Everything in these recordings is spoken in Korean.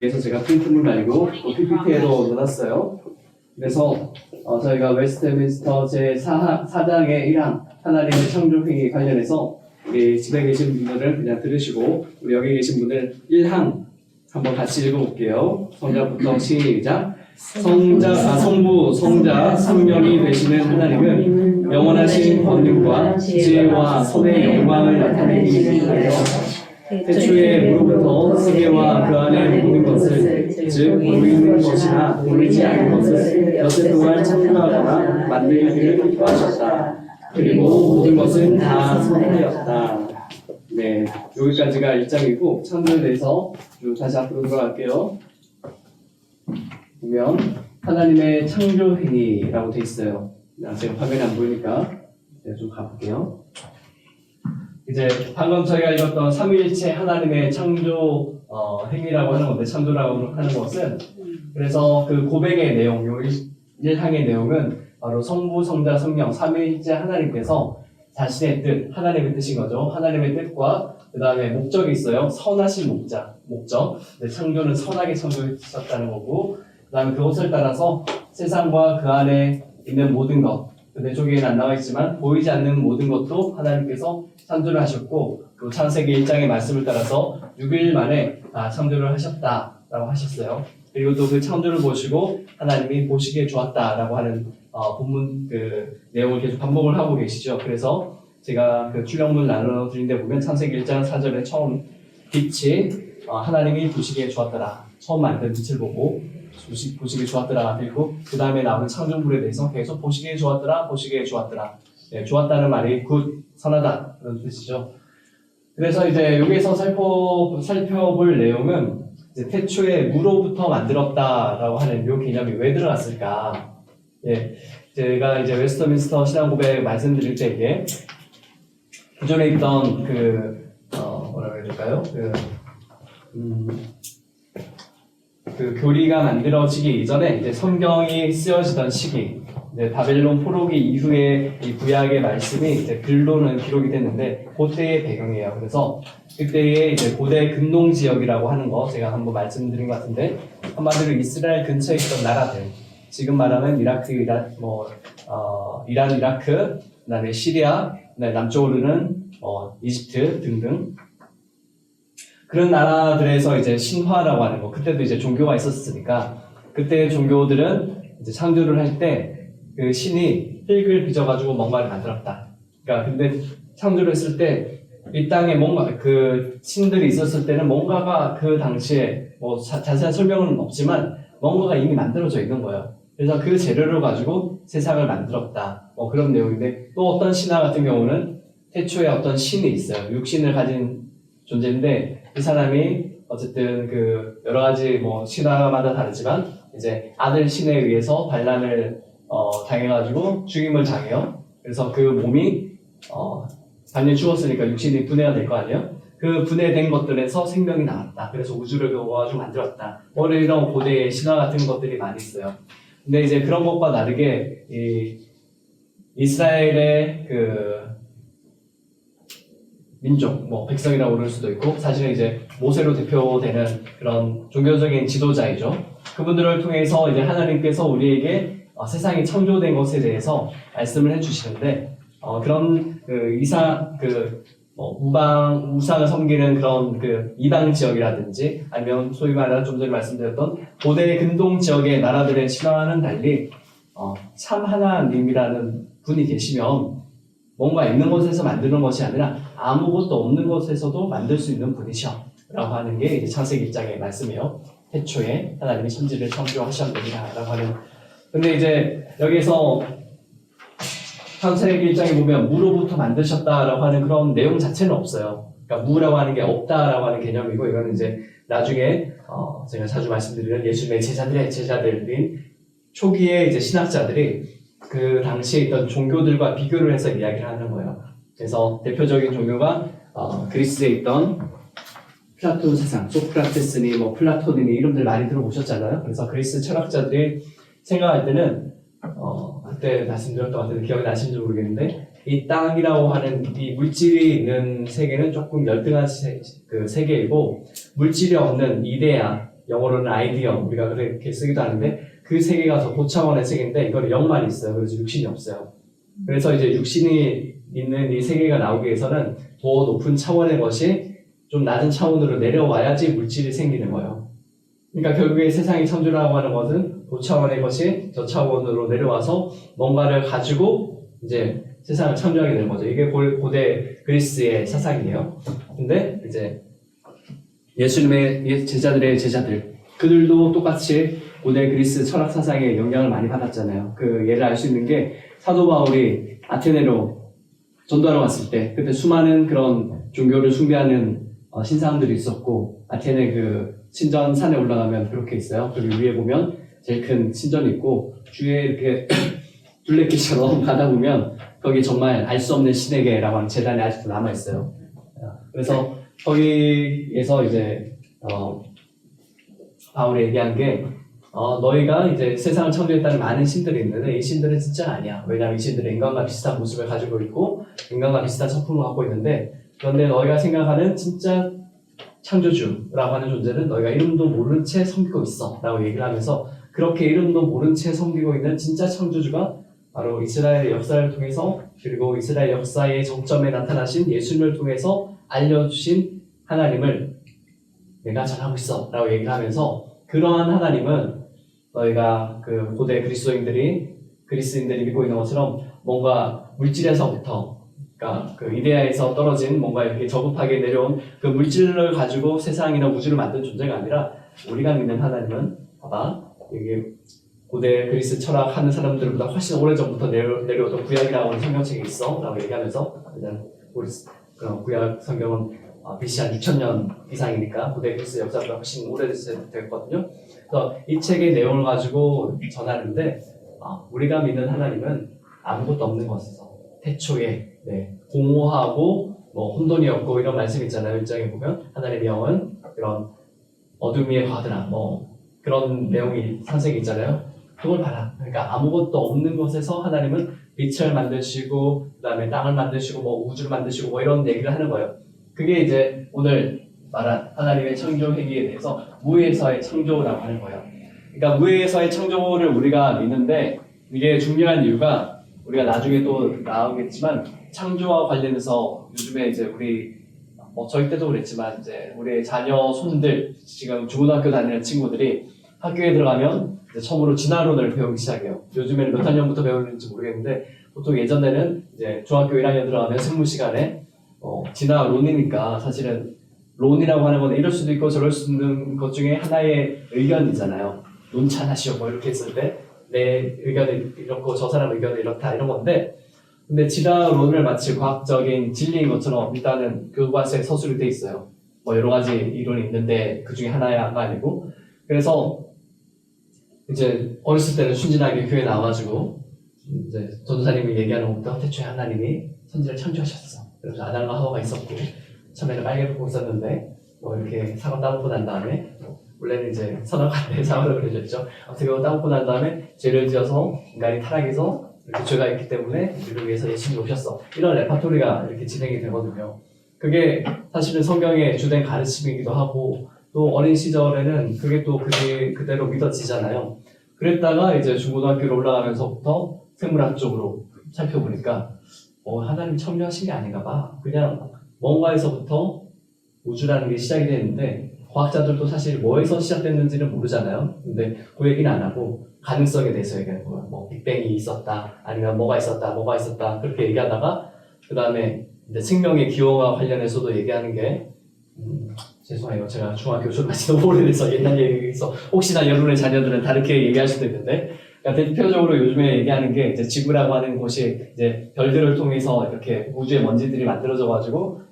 그래서 제가 프린트물 말고 또 PPT로 넣어놨어요. 그래서 저희가 웨스트민스터 제4장의 1항 하나님의 창조행위 관련해서 우리 집에 계신 분들은 그냥 들으시고 우리 여기 계신 분들 1항 한번 같이 읽어볼게요. 성자부터 시작. 성부, 성자, 성령이 되시는 하나님은 영원하신 권능과 지혜와 손의 영광을 나타내기 위하여 태초에 무로부터 세계와 그 안에 모든 것을 즉 보이는 것이나 보이지 않는 것을 여태 동안 창조하거나 만들기를 기뻐하셨다. 그리고 모든 것은 다 선하였다. 네, 여기까지가 1장이고 창조에 대해서 다시 앞으로 돌아갈게요. 보면 하나님의 창조 행위라고 돼 있어요. 제가 화면이 안 보이니까 좀 가볼게요. 이제 방금 저희가 읽었던 삼위일체 하나님의 창조 행위라고 하는 건데, 창조라고 하는 것은, 그래서 그 고백의 내용, 요 1항의 내용은 바로 성부, 성자, 성령 삼위일체 하나님께서 자신의 뜻, 하나님의 뜻인 거죠. 하나님의 뜻과 그 다음에 목적이 있어요. 선하신 목적. 창조는 선하게 창조하셨다는 거고, 그 다음에 그것을 따라서 세상과 그 안에 있는 모든 것, 내 쪽에는 안 나와 있지만 보이지 않는 모든 것도 하나님께서 창조를 하셨고, 또 창세기 1장의 말씀을 따라서 6일 만에 창조를 하셨다라고 하셨어요. 그리고 또 그 창조를 보시고 하나님이 보시기에 좋았다라고 하는 본문 그 내용을 계속 반복을 하고 계시죠. 그래서 제가 그 출력문 나눠드린 데 보면 창세기 1장 4절에 처음 빛이 하나님이 보시기에 좋았더라. 처음 만든 빛을 보고 보시기에 좋았더라. 그리고 그 다음에 나오는 창조물에 대해서 계속 보시기에 좋았더라. 보시기에 좋았더라. 네, 좋았다는 말이 굿, 선하다 그런 뜻이죠. 그래서 이제 여기서 살펴볼 내용은 이제 태초에 무로부터 만들었다라고 하는 이 개념이 왜 들어갔을까? 예, 제가 이제 웨스트민스터 신앙고백 말씀드릴 때 이게 기존에 있던 뭐라고 해야 될까요? 그 교리가 만들어지기 이전에 이제 성경이 쓰여지던 시기, 이제 바벨론 포로기 이후에 이 구약의 말씀이 이제 글로는 기록이 됐는데 그때의 배경이에요. 그래서 그때의 이제 고대 근동 지역이라고 하는 거 제가 한번 말씀드린 것 같은데, 한마디로 이스라엘 근처에 있던 나라들, 지금 말하는 이라크, 이란, 이라크, 그다음에 시리아, 그다음에 남쪽으로는 이집트 등등. 그런 나라들에서 이제 신화라고 하는 거, 그때도 이제 종교가 있었으니까, 그때 종교들은 이제 창조를 할 때 그 신이 흙을 빚어가지고 뭔가를 만들었다. 그러니까 근데 창조를 했을 때 이 땅에 뭔가 그 신들이 있었을 때는 뭔가가 그 당시에 뭐 자세한 설명은 없지만 뭔가가 이미 만들어져 있는 거예요. 그래서 그 재료를 가지고 세상을 만들었다. 뭐 그런 내용인데, 또 어떤 신화 같은 경우는 태초에 어떤 신이 있어요. 육신을 가진 존재인데 이 사람이 어쨌든 그 여러 가지 뭐 신화마다 다르지만 이제 아들 신에 의해서 반란을 당해가지고 죽임을 당해요. 그래서 그 몸이 단연히 죽었으니까 육신이 분해가 될 거 아니에요? 그 분해된 것들에서 생명이 나왔다. 그래서 우주를 그어가지고 만들었다. 뭐 이런 고대의 신화 같은 것들이 많이 있어요. 근데 이제 그런 것과 다르게 이 이스라엘의 그 민족, 뭐 백성이라고 부를 수도 있고, 사실은 이제 모세로 대표되는 그런 종교적인 지도자이죠. 그분들을 통해서 이제 하나님께서 우리에게 세상이 창조된 것에 대해서 말씀을 해주시는데, 그런 우상을 섬기는 그런 그 이방 지역이라든지, 아니면 소위 말하는 좀 전에 말씀드렸던 고대 근동 지역의 나라들의 신화와는 달리 참 하나님이라는 분이 계시면 뭔가 있는 곳에서 만드는 것이 아니라 아무것도 없는 곳에서도 만들 수 있는 분이셔 라고 하는 게 이제 창세기 1장의 말씀이에요. 태초에 하나님이 천지를 창조하셨느니라 라고 하는. 근데 이제 여기서 창세기 1장에 보면 무로부터 만드셨다라고 하는 그런 내용 자체는 없어요. 그러니까 무라고 하는 게 없다라고 하는 개념이고, 이거는 이제 나중에 제가 자주 말씀드리는 예수님의 제자들인 초기에 이제 신학자들이 그 당시에 있던 종교들과 비교를 해서 이야기를 하는 거예요. 그래서 대표적인 종교가 그리스에 있던 플라톤 세상, 소크라테스니 뭐 플라톤이니 이름들 많이 들어보셨잖아요. 그래서 그리스 철학자들이 생각할 때는 그때 말씀드렸던 것 같은데 기억이 나시는지 모르겠는데, 이 땅이라고 하는 이 물질이 있는 세계는 조금 열등한 그 세계이고, 물질이 없는 이데아, 영어로는 아이디어 우리가 그렇게 쓰기도 하는데 그 세계가 더 고차원의 세계인데 이거는 영만 있어요. 그래서 육신이 없어요. 그래서 이제 육신이 있는 이 세계가 나오기 위해서는 더 높은 차원의 것이 좀 낮은 차원으로 내려와야지 물질이 생기는 거예요. 그러니까 결국에 세상이 창조라고 하는 것은 고차원의 것이 저차원으로 내려와서 뭔가를 가지고 이제 세상을 창조하게 되는 거죠. 이게 고대 그리스의 사상이에요. 근데 이제 예수님의 제자들의 제자들, 그들도 똑같이 고대 그리스 철학 사상에 영향을 많이 받았잖아요. 그 예를 알 수 있는 게 사도 바울이 아테네로 전도하러 갔을 때 그때 수많은 그런 종교를 숭배하는 신사람들이 있었고 아테네 그 신전 산에 올라가면 그렇게 있어요. 그리고 위에 보면 제일 큰 신전이 있고 주위에 이렇게 둘레길처럼 가다 보면 거기 정말 알 수 없는 신에게라고 하는 제단이 아직도 남아 있어요. 그래서 거기에서 이제 바울이 얘기한 게 너희가 이제 세상을 창조했다는 많은 신들이 있는데 이 신들은 진짜 아니야. 왜냐하면 이 신들은 인간과 비슷한 모습을 가지고 있고 인간과 비슷한 성품을 갖고 있는데 그런데 너희가 생각하는 진짜 창조주라고 하는 존재는 너희가 이름도 모른 채 섬기고 있어 라고 얘기를 하면서 그렇게 이름도 모른 채 섬기고 있는 진짜 창조주가 바로 이스라엘의 역사를 통해서 그리고 이스라엘 역사의 정점에 나타나신 예수님을 통해서 알려주신 하나님을 내가 전하고 있어 라고 얘기를 하면서 그러한 하나님은 너희가 그 고대 그리스인들이 믿고 있는 것처럼 뭔가 물질에서부터 그러니까 그 이데아에서 떨어진 뭔가 이렇게 저급하게 내려온 그 물질을 가지고 세상이나 우주를 만든 존재가 아니라 우리가 믿는 하나님은 봐봐 이게 고대 그리스 철학하는 사람들보다 훨씬 오래전부터 내려오던 구약이라고 하는 성경책이 있어 라고 얘기하면서 그런 구약 성경은 BC 한 6,000년 이상이니까 고대 그리스 역사보다 훨씬 오래됐거든요. 그래서 이 책의 내용을 가지고 전하는데 우리가 믿는 하나님은 아무것도 없는 것에서 태초에 공허하고 혼돈이 없고 이런 말씀 있잖아요. 1장에 보면 하나님의 영은 그런 어둠 위에 가더라 그런 내용이 산색이 있잖아요. 그걸 봐라. 그러니까 아무것도 없는 곳에서 하나님은 빛을 만드시고 그 다음에 땅을 만드시고 우주를 만드시고 이런 얘기를 하는 거예요. 그게 이제 오늘 말한 하나님의 창조 행위에 대해서 무에서의 창조라고 하는 거예요. 그러니까 무에서의 창조를 우리가 믿는데 이게 중요한 이유가 우리가 나중에 또 나오겠지만 창조와 관련해서 요즘에 이제 우리 저희 때도 그랬지만 이제 우리 자녀 손들 지금 중고등학교 다니는 친구들이 학교에 들어가면 이제 처음으로 진화론을 배우기 시작해요. 요즘에는 몇 학년부터 배우는지 모르겠는데 보통 예전에는 이제 중학교 1학년 들어가면 생물 시간에 진화론이니까 사실은 론이라고 하는 건 이럴 수도 있고 저럴 수도 있는 것 중에 하나의 의견이잖아요. 논찬하시오 이렇게 했을 때 내 의견은 이렇고 저 사람 의견은 이렇다 이런 건데 근데 진화론을 마치 과학적인 진리인 것처럼 일단은 교과서에 서술이 돼 있어요. 여러 가지 이론이 있는데 그 중에 하나가 아니고 그래서 이제 어렸을 때는 순진하게 교회에 나와가지고 이제 전도사님이 얘기하는 것부터 태초에 하나님이 선지를 창조하셨어. 그래서 아담과 하와가 있었고 처음에는 빨개 벗고 있었는데 이렇게 사과 따먹고 난 다음에 원래는 이제 선악과인데 사과를 그려줬죠. 어떻게 보면 따먹고 난 다음에 죄를 지어서 인간이 타락해서 이렇게 죄가 있기 때문에 우리를 위해서 예수님이 오셨어. 이런 레파토리가 이렇게 진행이 되거든요. 그게 사실은 성경의 주된 가르침이기도 하고 또 어린 시절에는 그게 또 그대로 믿어지잖아요. 그랬다가 이제 중고등학교로 올라가면서부터 생물학 쪽으로 살펴보니까 하나님 창조하신 게 아닌가 봐. 그냥 뭔가에서부터 우주라는 게 시작이 됐는데 과학자들도 사실 뭐에서 시작됐는지는 모르잖아요. 근데 그 얘기는 안 하고 가능성에 대해서 얘기하는 거예요. 빅뱅이 있었다, 아니면 뭐가 있었다 그렇게 얘기하다가 그 다음에 이제 생명의 기원과 관련해서도 얘기하는 게 죄송해요. 제가 중학교 졸업한 너무 오래돼서 옛날 얘기해서 혹시나 여러분의 자녀들은 다르게 얘기할 수도 있는데 그러니까 대표적으로 요즘에 얘기하는 게 이제 지구라고 하는 곳이 이제 별들을 통해서 이렇게 우주의 먼지들이 만들어져가지고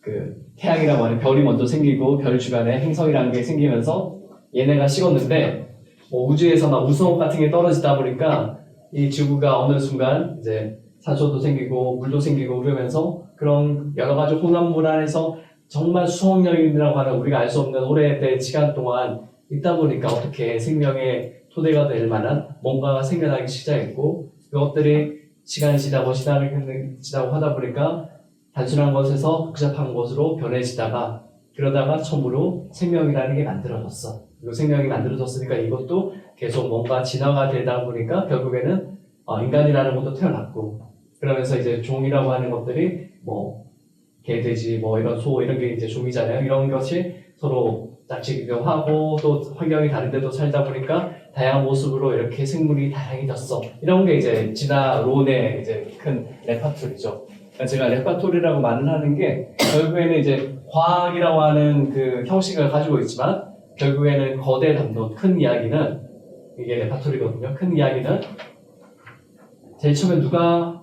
그 태양이라고 하는 별이 먼저 생기고 별 주변에 행성이라는 게 생기면서 얘네가 식었는데 우주에서 막 우주선 같은 게 떨어지다 보니까 이 지구가 어느 순간 이제 산소도 생기고 물도 생기고 그러면서 그런 여러 가지 혼합물 안에서 정말 수억 년이라고 하는 우리가 알 수 없는 오래된 시간 동안 있다 보니까 어떻게 생명의 토대가 될 만한 뭔가가 생겨나기 시작했고 그것들이 시간이 지나고 하다 보니까 단순한 것에서 복잡한 것으로 변해지다가 그러다가 처음으로 생명이라는 게 만들어졌어. 그리고 생명이 만들어졌으니까 이것도 계속 뭔가 진화가 되다 보니까 결국에는 인간이라는 것도 태어났고, 그러면서 이제 종이라고 하는 것들이 뭐 개, 돼지, 뭐 이런 소 이런 게 이제 종이잖아요. 이런 것이 서로 짝짓기도 하고 또 환경이 다른데도 살다 보니까 다양한 모습으로 이렇게 생물이 다양해졌어. 이런 게 이제 진화론의 이제 큰 레파토리죠. 그러니까 제가 레파토리라고 말을 하는 게 결국에는 이제 과학이라고 하는 그 형식을 가지고 있지만 결국에는 거대 담론, 큰 이야기는 이게 레파토리거든요. 큰 이야기는 제일 처음에 누가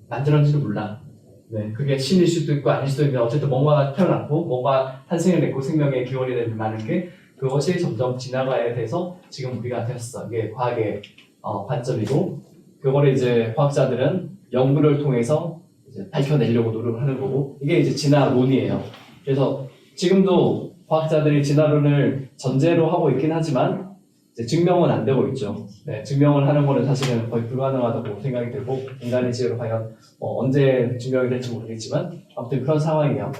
만들었는지를 몰라. 네, 그게 신일 수도 있고 아닐 수도 있는데 어쨌든 뭔가가 태어났고 뭔가 탄생을 냈고 생명의 기원이 되는 게 그것이 점점 지나가야 돼서 지금 우리가 되었어. 이게 과학의 관점이고 그거를 이제 과학자들은 연구를 통해서 이제 밝혀내려고 노력을 하는 거고 이게 이제 진화론이에요. 그래서 지금도 과학자들이 진화론을 전제로 하고 있긴 하지만 이제 증명은 안 되고 있죠. 네, 증명을 하는 거는 사실은 거의 불가능하다고 생각이 되고 인간의 지혜로 과연 언제 증명이 될지 모르겠지만 아무튼 그런 상황이에요.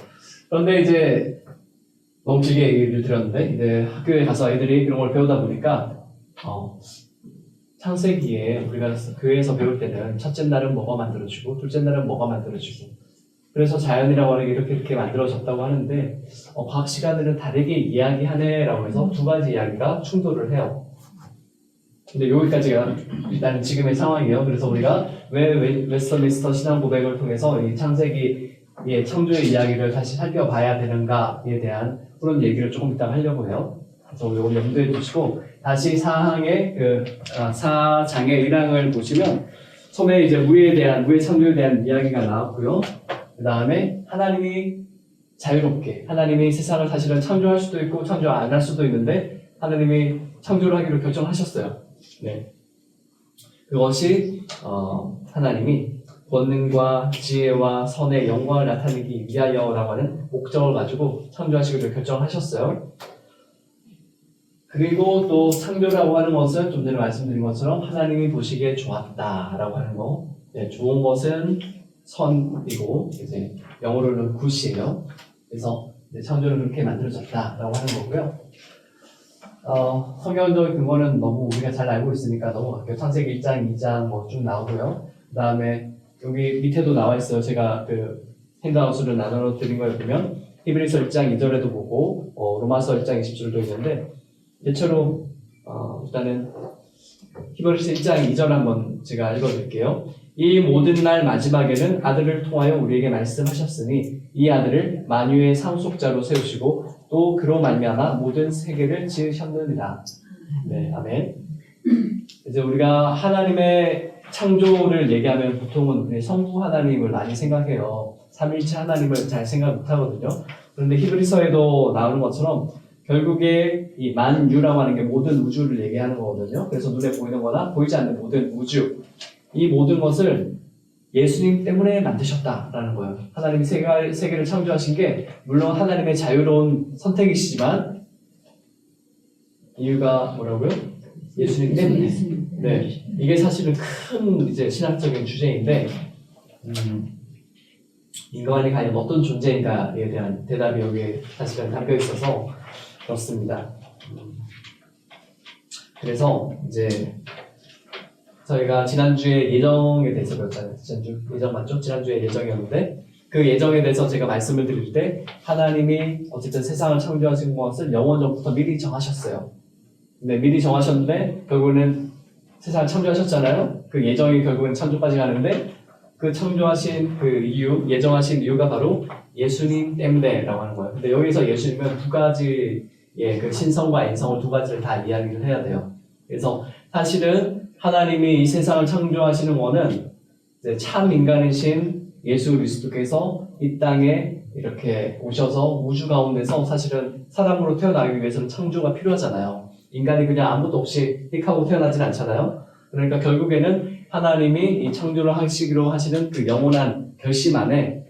그런데 이제 너무 길게 얘기를 드렸는데 이제 학교에 가서 애들이 이런 걸 배우다 보니까 창세기에 우리가 교회에서 배울 때는 첫째 날은 뭐가 만들어지고 둘째 날은 뭐가 만들어지고 그래서 자연이라고 하는 게 이렇게 만들어졌다고 하는데 과학 시간들은 다르게 이야기하네라고 해서 두 가지 이야기가 충돌을 해요. 근데 여기까지가 일단 지금의 상황이에요. 그래서 우리가 왜 웨스터민스터 신앙 고백을 통해서 이 창세기의 창조의 이야기를 다시 살펴봐야 되는가에 대한 그런 얘기를 조금 이따 하려고 해요. 그래서 이걸 염두에 두시고 다시 사장의 1항을 보시면 처음에 이제 무의 창조에 대한 이야기가 나왔고요. 그 다음에 하나님이 자유롭게 하나님이 세상을 사실은 창조할 수도 있고 창조 안 할 수도 있는데 하나님이 창조를 하기로 결정하셨어요. 네. 그것이 하나님이 권능과 지혜와 선의 영광을 나타내기 위하여라고 하는 목적을 가지고 창조하시기로 결정하셨어요. 그리고 또 창조라고 하는 것은 좀 전에 말씀드린 것처럼 하나님이 보시기에 좋았다라고 하는 거. 네, 좋은 것은 선이고 이제 영어로는 굿이에요. 그래서 창조는 그렇게 만들어졌다라고 하는 거고요. 성경적인 근거는 너무 우리가 잘 알고 있으니까 넘어갈게요. 창세기 1장, 2장 뭐 쭉 나오고요. 그 다음에 여기 밑에도 나와 있어요. 제가 그 핸드아웃을 나눠 드린 거에 보면 히브리서 1장 2절에도 보고 로마서 1장 20절도 있는데 대체로 일단은 히브리서 1장 2절 한번 제가 읽어드릴게요. 이 모든 날 마지막에는 아들을 통하여 우리에게 말씀하셨으니 이 아들을 만유의 상속자로 세우시고 또 그로 말미암아 모든 세계를 지으셨느니라. 네, 아멘. 이제 우리가 하나님의 창조를 얘기하면 보통은 우리 성부 하나님을 많이 생각해요. 삼일체 하나님을 잘 생각 못하거든요. 그런데 히브리서에도 나오는 것처럼 결국에 이 만유라고 하는 게 모든 우주를 얘기하는 거거든요. 그래서 눈에 보이는 거나 보이지 않는 모든 우주, 이 모든 것을 예수님 때문에 만드셨다라는 거예요. 하나님이 세계를 창조하신 게 물론 하나님의 자유로운 선택이시지만 이유가 뭐라고요? 예수님 때문에. 네, 이게 사실은 큰 이제 신학적인 주제인데 인간이 과연 어떤 존재인가에 대한 대답이 여기에 사실은 담겨 있어서 그렇습니다. 그래서 이제 저희가 지난주에 예정에 대해서 배웠잖아요. 지난주 예정 맞죠? 지난주에 예정이었는데 그 예정에 대해서 제가 말씀을 드릴 때 하나님이 어쨌든 세상을 창조하신 것을 영원전부터 미리 정하셨어요. 근데 미리 정하셨는데 결국에는 세상을 창조하셨잖아요. 그 예정이 결국은 창조까지 가는데 그 창조하신 그 이유, 예정하신 이유가 바로 예수님 때문에라고 하는 거예요. 근데 여기서 예수님은 두 가지의 그 신성과 인성을 두 가지를 다 이야기를 해야 돼요. 그래서 사실은 하나님이 이 세상을 창조하시는 거는 이제 참 인간이신 예수 그리스도께서 이 땅에 이렇게 오셔서 우주 가운데서 사실은 사람으로 태어나기 위해서는 창조가 필요하잖아요. 인간이 그냥 아무것도 없이 띡하고 태어나진 않잖아요. 그러니까 결국에는 하나님이 이 창조를 하시기로 하시는 그 영원한 결심 안에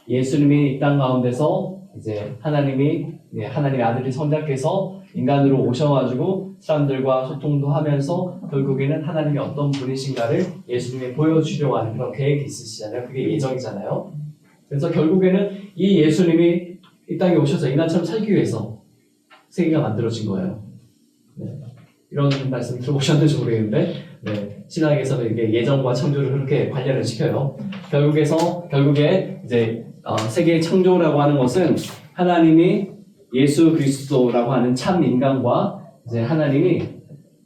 예수님이 이 땅 가운데서 이제 하나님의 아들이 성자께서 인간으로 오셔가지고 사람들과 소통도 하면서 결국에는 하나님이 어떤 분이신가를 예수님이 보여주려고 하는 그런 계획이 있으시잖아요. 그게 예정이잖아요. 그래서 결국에는 이 예수님이 이 땅에 오셔서 인간처럼 살기 위해서 세계가 만들어진 거예요. 네. 이런 말씀 들어보셨는지 모르겠는데, 네. 신학에서는 이게 예정과 창조를 그렇게 관련을 시켜요. 결국에 이제 세계의 창조라고 하는 것은 하나님이 예수 그리스도라고 하는 참 인간과 이제 하나님이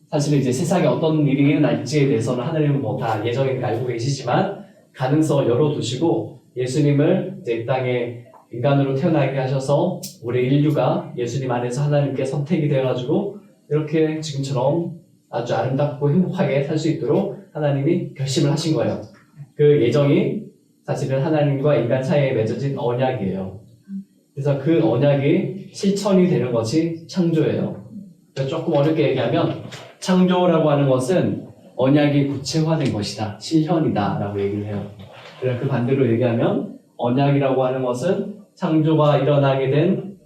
사실은 이제 세상에 어떤 일이 일어날지에 대해서는 하나님은 뭐 다 예정이니까 알고 계시지만 가능성을 열어두시고 예수님을 이제 이 땅에 인간으로 태어나게 하셔서 우리 인류가 예수님 안에서 하나님께 선택이 되어가지고 이렇게 지금처럼 아주 아름답고 행복하게 살 수 있도록 하나님이 결심을 하신 거예요. 그 예정이 사실은 하나님과 인간 사이에 맺어진 언약이에요. 그래서 그 언약이 실천이 되는 것이 창조예요. 조금 어렵게 얘기하면 창조라고 하는 것은 언약이 구체화된 것이다, 실현이다 라고 얘기를 해요. 그래서 그 반대로 얘기하면 언약이라고 하는 것은 창조가 일어나게 된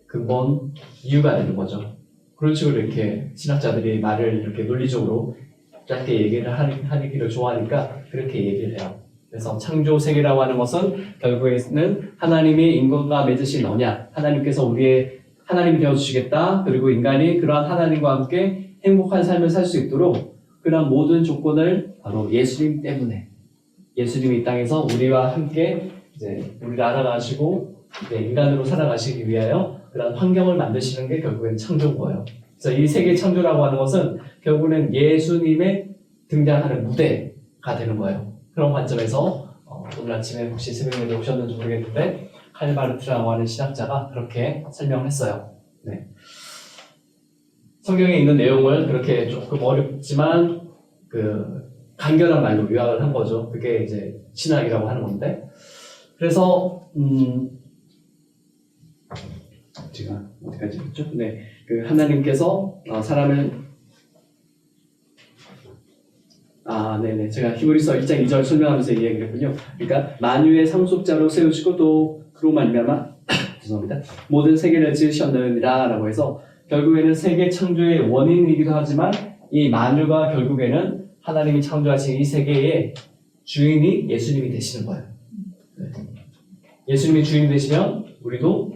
근본 이유가 되는 거죠. 그런 식으로 이렇게 신학자들이 말을 이렇게 논리적으로 짧게 얘기를 하기를 좋아하니까 그렇게 얘기를 해요. 그래서 창조 세계라고 하는 것은 결국에는 하나님이 인간과 맺으신 언약, 하나님께서 우리의 하나님이 되어주시겠다. 그리고 인간이 그러한 하나님과 함께 행복한 삶을 살 수 있도록 그런 모든 조건을 바로 예수님 때문에 예수님이 이 땅에서 우리와 함께 이제 우리를 알아가시고 이제 인간으로 살아가시기 위하여 그런 환경을 만드시는 게 결국엔 창조인 거예요. 그래서 이 세계 창조라고 하는 것은 결국에는 예수님의 등장하는 무대가 되는 거예요. 그런 관점에서 오늘 아침에 혹시 새벽에 오셨는지 모르겠는데 칼바르트라고 하는 신학자가 그렇게 설명했어요. 네. 성경에 있는 내용을 그렇게 조금 어렵지만 간결한 말로 요약을 한 거죠. 그게 이제 신학이라고 하는 건데. 그래서 제가 어디까지 했죠? 네, 하나님께서 사람을 네네. 제가 히브리서 1장 2절 설명하면서 이 얘기를 했군요. 그러니까 만유의 상속자로 세우시고 또 그로 말미암아 죄송합니다. 모든 세계를 지으셨느니라 라고 해서 결국에는 세계 창조의 원인이기도 하지만 이 만유가 결국에는 하나님이 창조하신 이 세계의 주인이 예수님이 되시는 거예요. 네. 예수님이 주인이 되시면 우리도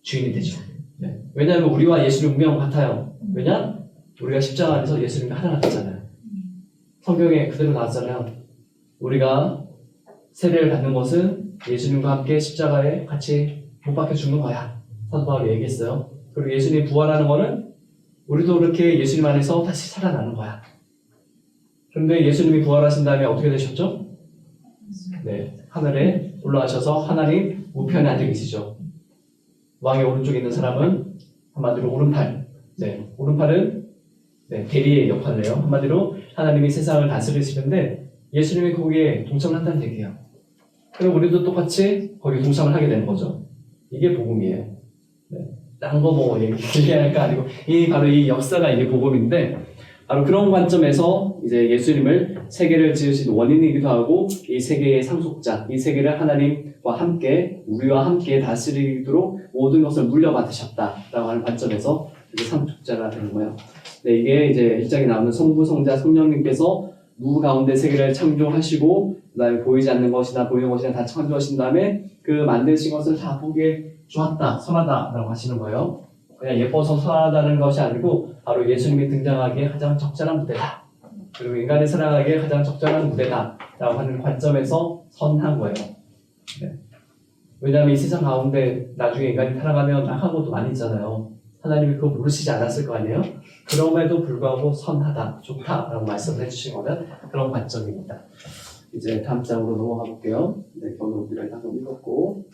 주인이 되죠. 네. 왜냐하면 우리와 예수님 운명은 같아요. 왜냐? 우리가 십자가 안에서 예수님과 하나가 됐잖아요. 성경에 그대로 나왔잖아요. 우리가 세례를 받는 것은 예수님과 함께 십자가에 같이 못 박혀 죽는 거야. 사도 바울이 얘기했어요. 그리고 예수님이 부활하는 거는 우리도 그렇게 예수님 안에서 다시 살아나는 거야. 그런데 예수님이 부활하신 다음에 어떻게 되셨죠? 네, 하늘에 올라가셔서 하나님 우편에 앉아 계시죠. 왕의 오른쪽에 있는 사람은 한마디로 오른팔. 네, 오른팔은 대리의 역할을 해요. 한마디로 하나님이 세상을 다스리시는데 예수님이 거기에 동참을 한다는 얘기예요. 그럼 우리도 똑같이 거기에 동참을 하게 되는 거죠. 이게 복음이에요. 네. 딴 거 뭐 얘기할까 아니고 바로 이 역사가 이게 복음인데 바로 그런 관점에서 이제 예수님을 세계를 지으신 원인이기도 하고 이 세계의 상속자, 이 세계를 하나님과 함께 우리와 함께 다스리도록 모든 것을 물려받으셨다라고 하는 관점에서 이제 상속자가 되는 거예요. 네, 이게 이제 1장에 나오는 성부, 성자, 성령님께서 무 가운데 세계를 창조하시고 그다음에 보이지 않는 것이나 보이는 것이나 다 창조하신 다음에 그 만드신 것을 다 보기에 좋았다, 선하다라고 하시는 거예요. 그냥 예뻐서 선하다는 것이 아니고 바로 예수님이 등장하기에 가장 적절한 무대다. 그리고 인간이 살아가기에 가장 적절한 무대다라고 하는 관점에서 선한 거예요. 네. 왜냐하면 이 세상 가운데 나중에 인간이 살아가면 악한 것도 많이 있잖아요. 하나님이 그거 모르시지 않았을 거 아니에요? 그럼에도 불구하고 선하다, 좋다라고 말씀을 해주신 거는 그런 관점입니다. 이제 다음 장으로 넘어가 볼게요. 네, 오늘 우리가 한번 읽었고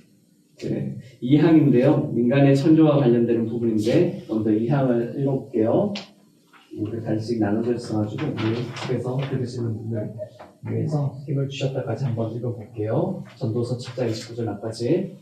2항인데요. 인간의 창조와 관련되는 부분인데 먼저 2항을 읽어볼게요. 우리 달씩 나눠져 있어가지고 우리 집에서 들으시는 분들 위해서 힘을 주셨다까지 한번 읽어볼게요. 전도서 7장 29절 앞까지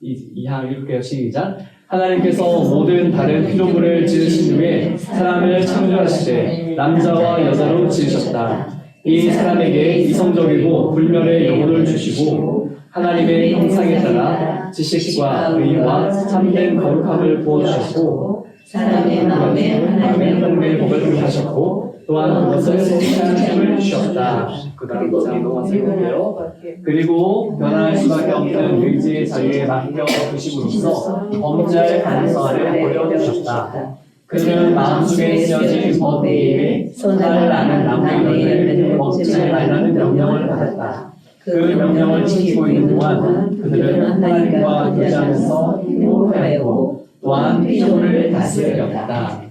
2항 읽을게요. 시작. 하나님께서 모든 다른 피조물을 지으신 후에 사람을 창조하시되 남자와 여자로 지으셨다. 이 사람에게 이성적이고 불멸의 영혼을 주시고 하나님의 형상에 따라 지식과 의와 참된 거룩함을 부어주셨고 사람의 마음에 하나님의 법을 하셨고 또한 그것을 생명을 주셨다. 그 다음 장 넘어가서 해볼게요. 그리고 변할 수밖에 없는 의지의 자유에 맡겨 두심으로써 범죄할 가능성을 버려두셨다. 그는 마음속에 쓰여진 법 위에 선을 아는 나무의 열매를 먹지 말라는 명령을 받았다. 그 명령을 지키고 있는 동안 그들은 하나님과 교제하면서 행복하였고 또한 피조물을 다스렸다.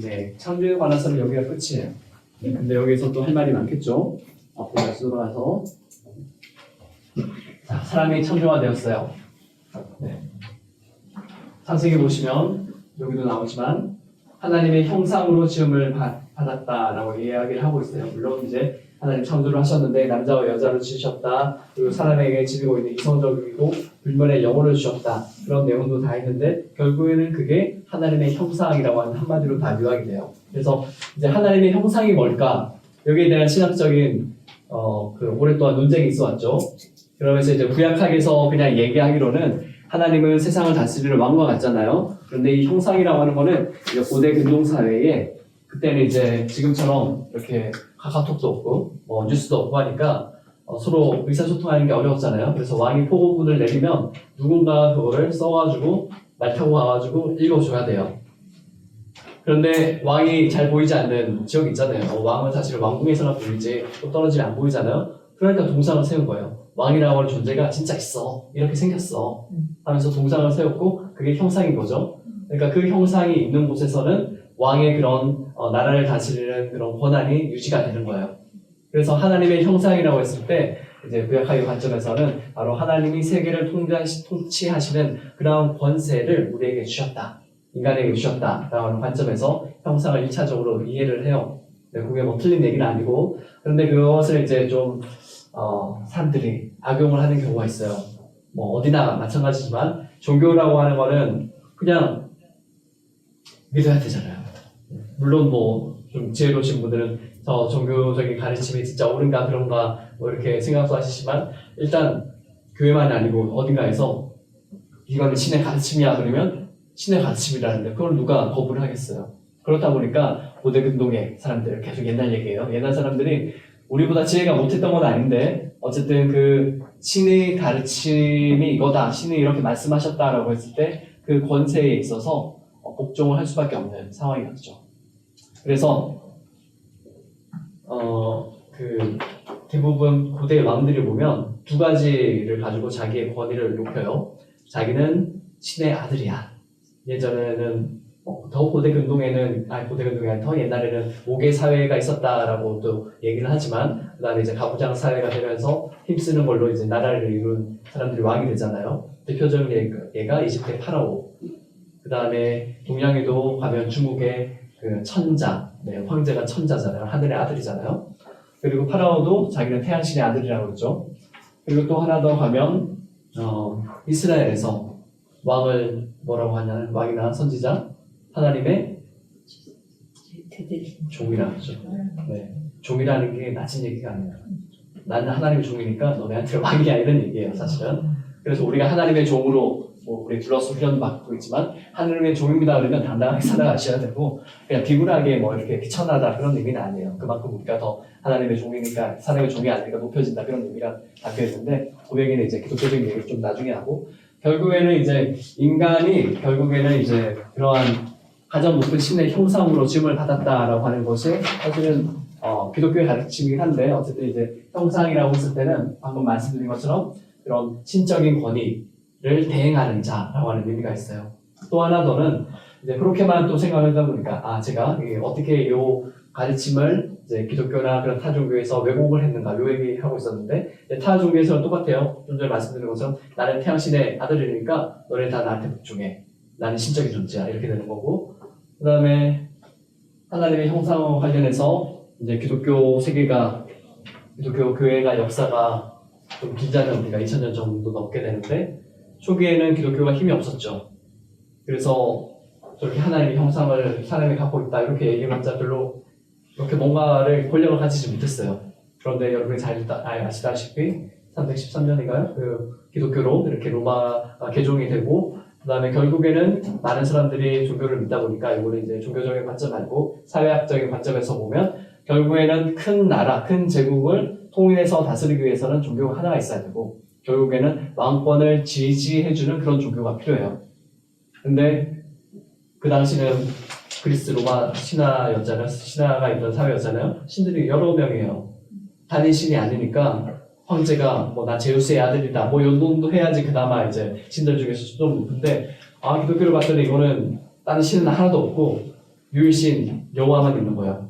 네, 창조에 관해서는 여기가 끝이에요. 근데 여기서 또 할 말이 많겠죠. 앞으로 다시 돌아가서 자, 사람이 창조가 되었어요. 네. 창세기 보시면 여기도 나오지만 하나님의 형상으로 지음을 받았다라고 이야기를 하고 있어요. 물론 이제 하나님 창조를 하셨는데 남자와 여자를 지으셨다. 그리고 사람에게 지니고 있는 이성적이고 불면의 영혼을 주셨다. 그런 내용도 다 있는데 결국에는 그게 하나님의 형상이라고 하는 한마디로 다 요약이 돼요. 그래서 이제 하나님의 형상이 뭘까? 여기에 대한 신학적인 오랫동안 논쟁이 있어왔죠. 그러면서 이제 구약학에서 그냥 얘기하기로는 하나님은 세상을 다스리는 왕과 같잖아요. 그런데 이 형상이라고 하는 거는 이제 고대 근동 사회에 그때는 이제 지금처럼 이렇게 카카오톡도 없고 뉴스도 없고 하니까 서로 의사소통하는 게 어려웠잖아요. 그래서 왕이 포고문을 내리면 누군가 그거를 써가지고 말 타고 가가지고 읽어줘야 돼요. 그런데 왕이 잘 보이지 않는 지역이 있잖아요. 왕은 사실 왕궁에서나 보이지 또 떨어지면 안 보이잖아요. 그러니까 동상을 세운 거예요. 왕이라고 하는 존재가 진짜 있어. 이렇게 생겼어. 하면서 동상을 세웠고 그게 형상인 거죠. 그러니까 그 형상이 있는 곳에서는 왕의 그런 나라를 다스리는 그런 권한이 유지가 되는 거예요. 그래서 하나님의 형상이라고 했을 때 이제 구약학의 관점에서는 바로 하나님이 세계를 통치하시는 그런 권세를 우리에게 주셨다. 인간에게 주셨다라고 하는 관점에서 형상을 1차적으로 이해를 해요. 네, 그게 뭐 틀린 얘기는 아니고 그런데 그것을 이제 좀 사람들이 악용을 하는 경우가 있어요. 뭐 어디나 마찬가지지만 종교라고 하는 거는 그냥 믿어야 되잖아요. 물론 뭐 좀 지혜로우신 분들은 저 종교적인 가르침이 진짜 옳은가 그런가 뭐 이렇게 생각도 하시지만 일단 교회만이 아니고 어딘가에서 이거는 신의 가르침이야 그러면 신의 가르침이라는데 그걸 누가 거부를 하겠어요. 그렇다 보니까 고대 근동의 사람들 계속 옛날 얘기예요. 옛날 사람들이 우리보다 지혜가 못했던 건 아닌데 어쨌든 그 신의 가르침이 이거다. 신이 이렇게 말씀하셨다라고 했을 때 그 권세에 있어서 복종을 할 수밖에 없는 상황이었죠. 그래서 대부분 고대 왕들이 보면 두 가지를 가지고 자기의 권위를 높여요. 자기는 신의 아들이야. 예전에는 더 고대 근동에는 고대 근동이 아니라 더 옛날에는 5개 사회가 있었다라고 또 얘기를 하지만 그다음에 이제 가부장 사회가 되면서 힘쓰는 걸로 이제 나라를 이룬 사람들이 왕이 되잖아요. 대표적인 예가 이집트의 파라오. 그다음에 동양에도 가면 중국의 그 천자, 황제가 천자잖아요. 하늘의 아들이잖아요. 그리고 파라오도 자기는 태양신의 아들이라고 그러죠. 그리고 또 하나 더 가면 이스라엘에서 왕을 뭐라고 하냐면 왕이나 선지자 하나님의 종이라고 하죠. 네. 종이라는 게 낮은 얘기가 아니에요. 나는 하나님의 종이니까 너네한테 왕이야 이런 얘기예요 사실은. 그래서 우리가 하나님의 종으로 우리 둘러서 훈련받고 있지만 하나님의 종입니다 그러면 당당하게 살아가셔야 되고 그냥 비굴하게 뭐 이렇게 귀천하다 그런 의미는 아니에요. 그만큼 우리가 더 하나님의 종이니까 하나님의 종이 아니니까 높여진다 그런 의미가 담겨 있는데 고백에는 이제 기독교적인 얘기를 좀 나중에 하고 결국에는 이제 인간이 결국에는 이제 그러한 가장 높은 신의 형상으로 지음을 받았다라고 하는 것이 사실은 기독교의 가르침이긴 한데 어쨌든 이제 형상이라고 했을 때는 방금 말씀드린 것처럼 그런 신적인 권위를 대행하는 자라고 하는 의미가 있어요. 또 하나 더는 이제 그렇게만 또 생각을 하다 보니까 제가 어떻게 이 가르침을 이제 기독교나 그런 타 종교에서 왜곡을 했는가 이 얘기하고 있었는데 타 종교에서는 똑같아요. 좀 전에 말씀드린 것처럼 나는 태양신의 아들이니까 너네 다 나한테 복종해. 나는 신적인 존재야 이렇게 되는 거고 그 다음에 하나님의 형상과 관련해서 이제 기독교 세계가 기독교 교회가 역사가 좀 길잖아요. 우리가 2000년 정도 넘게 되는데 초기에는 기독교가 힘이 없었죠. 그래서 저렇게 하나님의 형상을 사람이 갖고 있다 이렇게 얘기해봤자 별로 이렇게 뭔가를 권력을 가지지 못했어요. 그런데 여러분이 잘 아시다시피 313년인가요? 그 기독교로 이렇게 로마가 개종이 되고 그 다음에 결국에는 많은 사람들이 종교를 믿다 보니까 이거는 이제 종교적인 관점 말고 사회학적인 관점에서 보면 결국에는 큰 나라, 큰 제국을 통일해서 다스리기 위해서는 종교가 하나가 있어야 되고 결국에는 왕권을 지지해주는 그런 종교가 필요해요. 근데 그 당시는 그리스 로마 신화였잖아요. 신화가 있던 사회였잖아요. 신들이 여러 명이에요. 단일 신이 아니니까 황제가 뭐 나 제우스의 아들이다 뭐 이 정도 해야지 그나마 이제 신들 중에서 좀 높은데 기독교를 봤더니 이거는 다른 신은 하나도 없고 유일신 여호와만 있는 거야.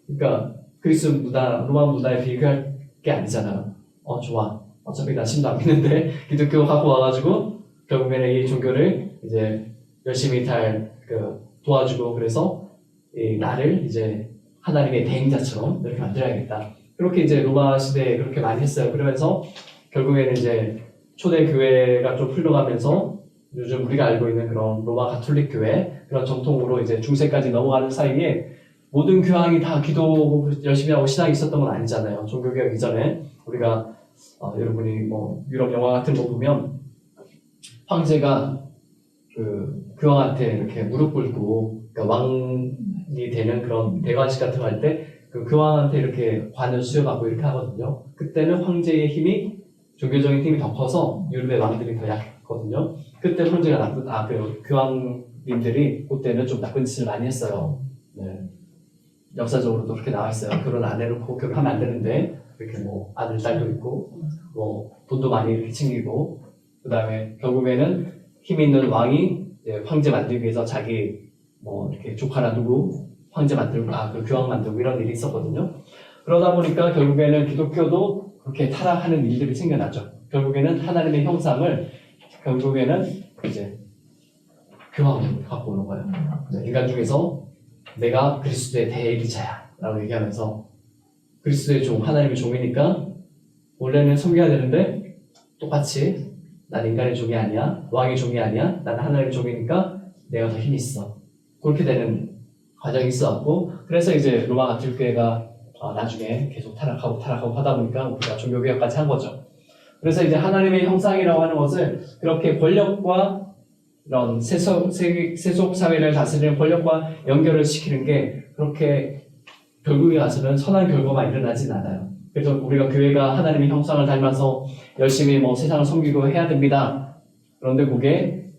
그러니까 그리스 문화, 로마 문화에 비교할 게 아니잖아요. 좋아. 어차피 나 신도 안 믿는데 기독교 갖고 와가지고 결국에는 이 종교를 이제 열심히 도와주고 그래서 나를 이제 하나님의 대행자처럼 이렇게 만들어야겠다. 그렇게 이제 로마 시대에 그렇게 많이 했어요. 그러면서 결국에는 이제 초대 교회가 좀 흘러가면서 요즘 우리가 알고 있는 그런 로마 가톨릭 교회 그런 정통으로 이제 중세까지 넘어가는 사이에 모든 교황이 다 기도 열심히 하고 신앙이 있었던 건 아니잖아요. 종교개혁 이전에 우리가 여러분이 뭐 유럽 영화 같은 거 보면 황제가 그 교황한테 이렇게 무릎 꿇고 그러니까 왕이 되는 그런 대관식 같은 거 할 때 그 교황한테 이렇게 관을 수여받고 이렇게 하거든요. 그때는 황제의 힘이 종교적인 힘이 더 커서 유럽의 왕들이 더 약했거든요. 그때 황제가 교황님들이 그때는 좀 나쁜 짓을 많이 했어요. 네. 역사적으로도 그렇게 나와 있어요. 결혼 안 해놓고 결혼하면 안 되는데 이렇게 뭐 아들 딸도 있고 뭐 돈도 많이 이렇게 챙기고 그 다음에 결국에는 힘 있는 왕이 황제 만들기 위해서 자기 뭐 이렇게 조카나 누구 황제 만들고 그 교황 만들고 이런 일이 있었거든요. 그러다 보니까 결국에는 기독교도 그렇게 타락하는 일들이 생겨나죠. 결국에는 하나님의 형상을 결국에는 이제 교황으로 갖고 오는 거예요. 인간 중에서 내가 그리스도의 대리자야 라고 얘기하면서 그리스도의 종, 하나님의 종이니까 원래는 섬겨야 되는데 똑같이 난 인간의 종이 아니야, 왕의 종이 아니야, 난 하나님의 종이니까 내가 더 힘이 있어. 그렇게 되는 과정이 있어왔고 그래서 이제 로마 가톨릭 교회가 나중에 계속 타락하고 하다 보니까 우리가 종교개혁까지 한 거죠. 그래서 이제 하나님의 형상이라고 하는 것을 그렇게 권력과 이런 세속 사회를 다스리는 권력과 연결을 시키는 게 그렇게 결국에 가서는 선한 결과가 일어나진 않아요. 그래서 우리가 교회가 하나님의 형상을 닮아서 열심히 뭐 세상을 섬기고 해야 됩니다. 그런데 그게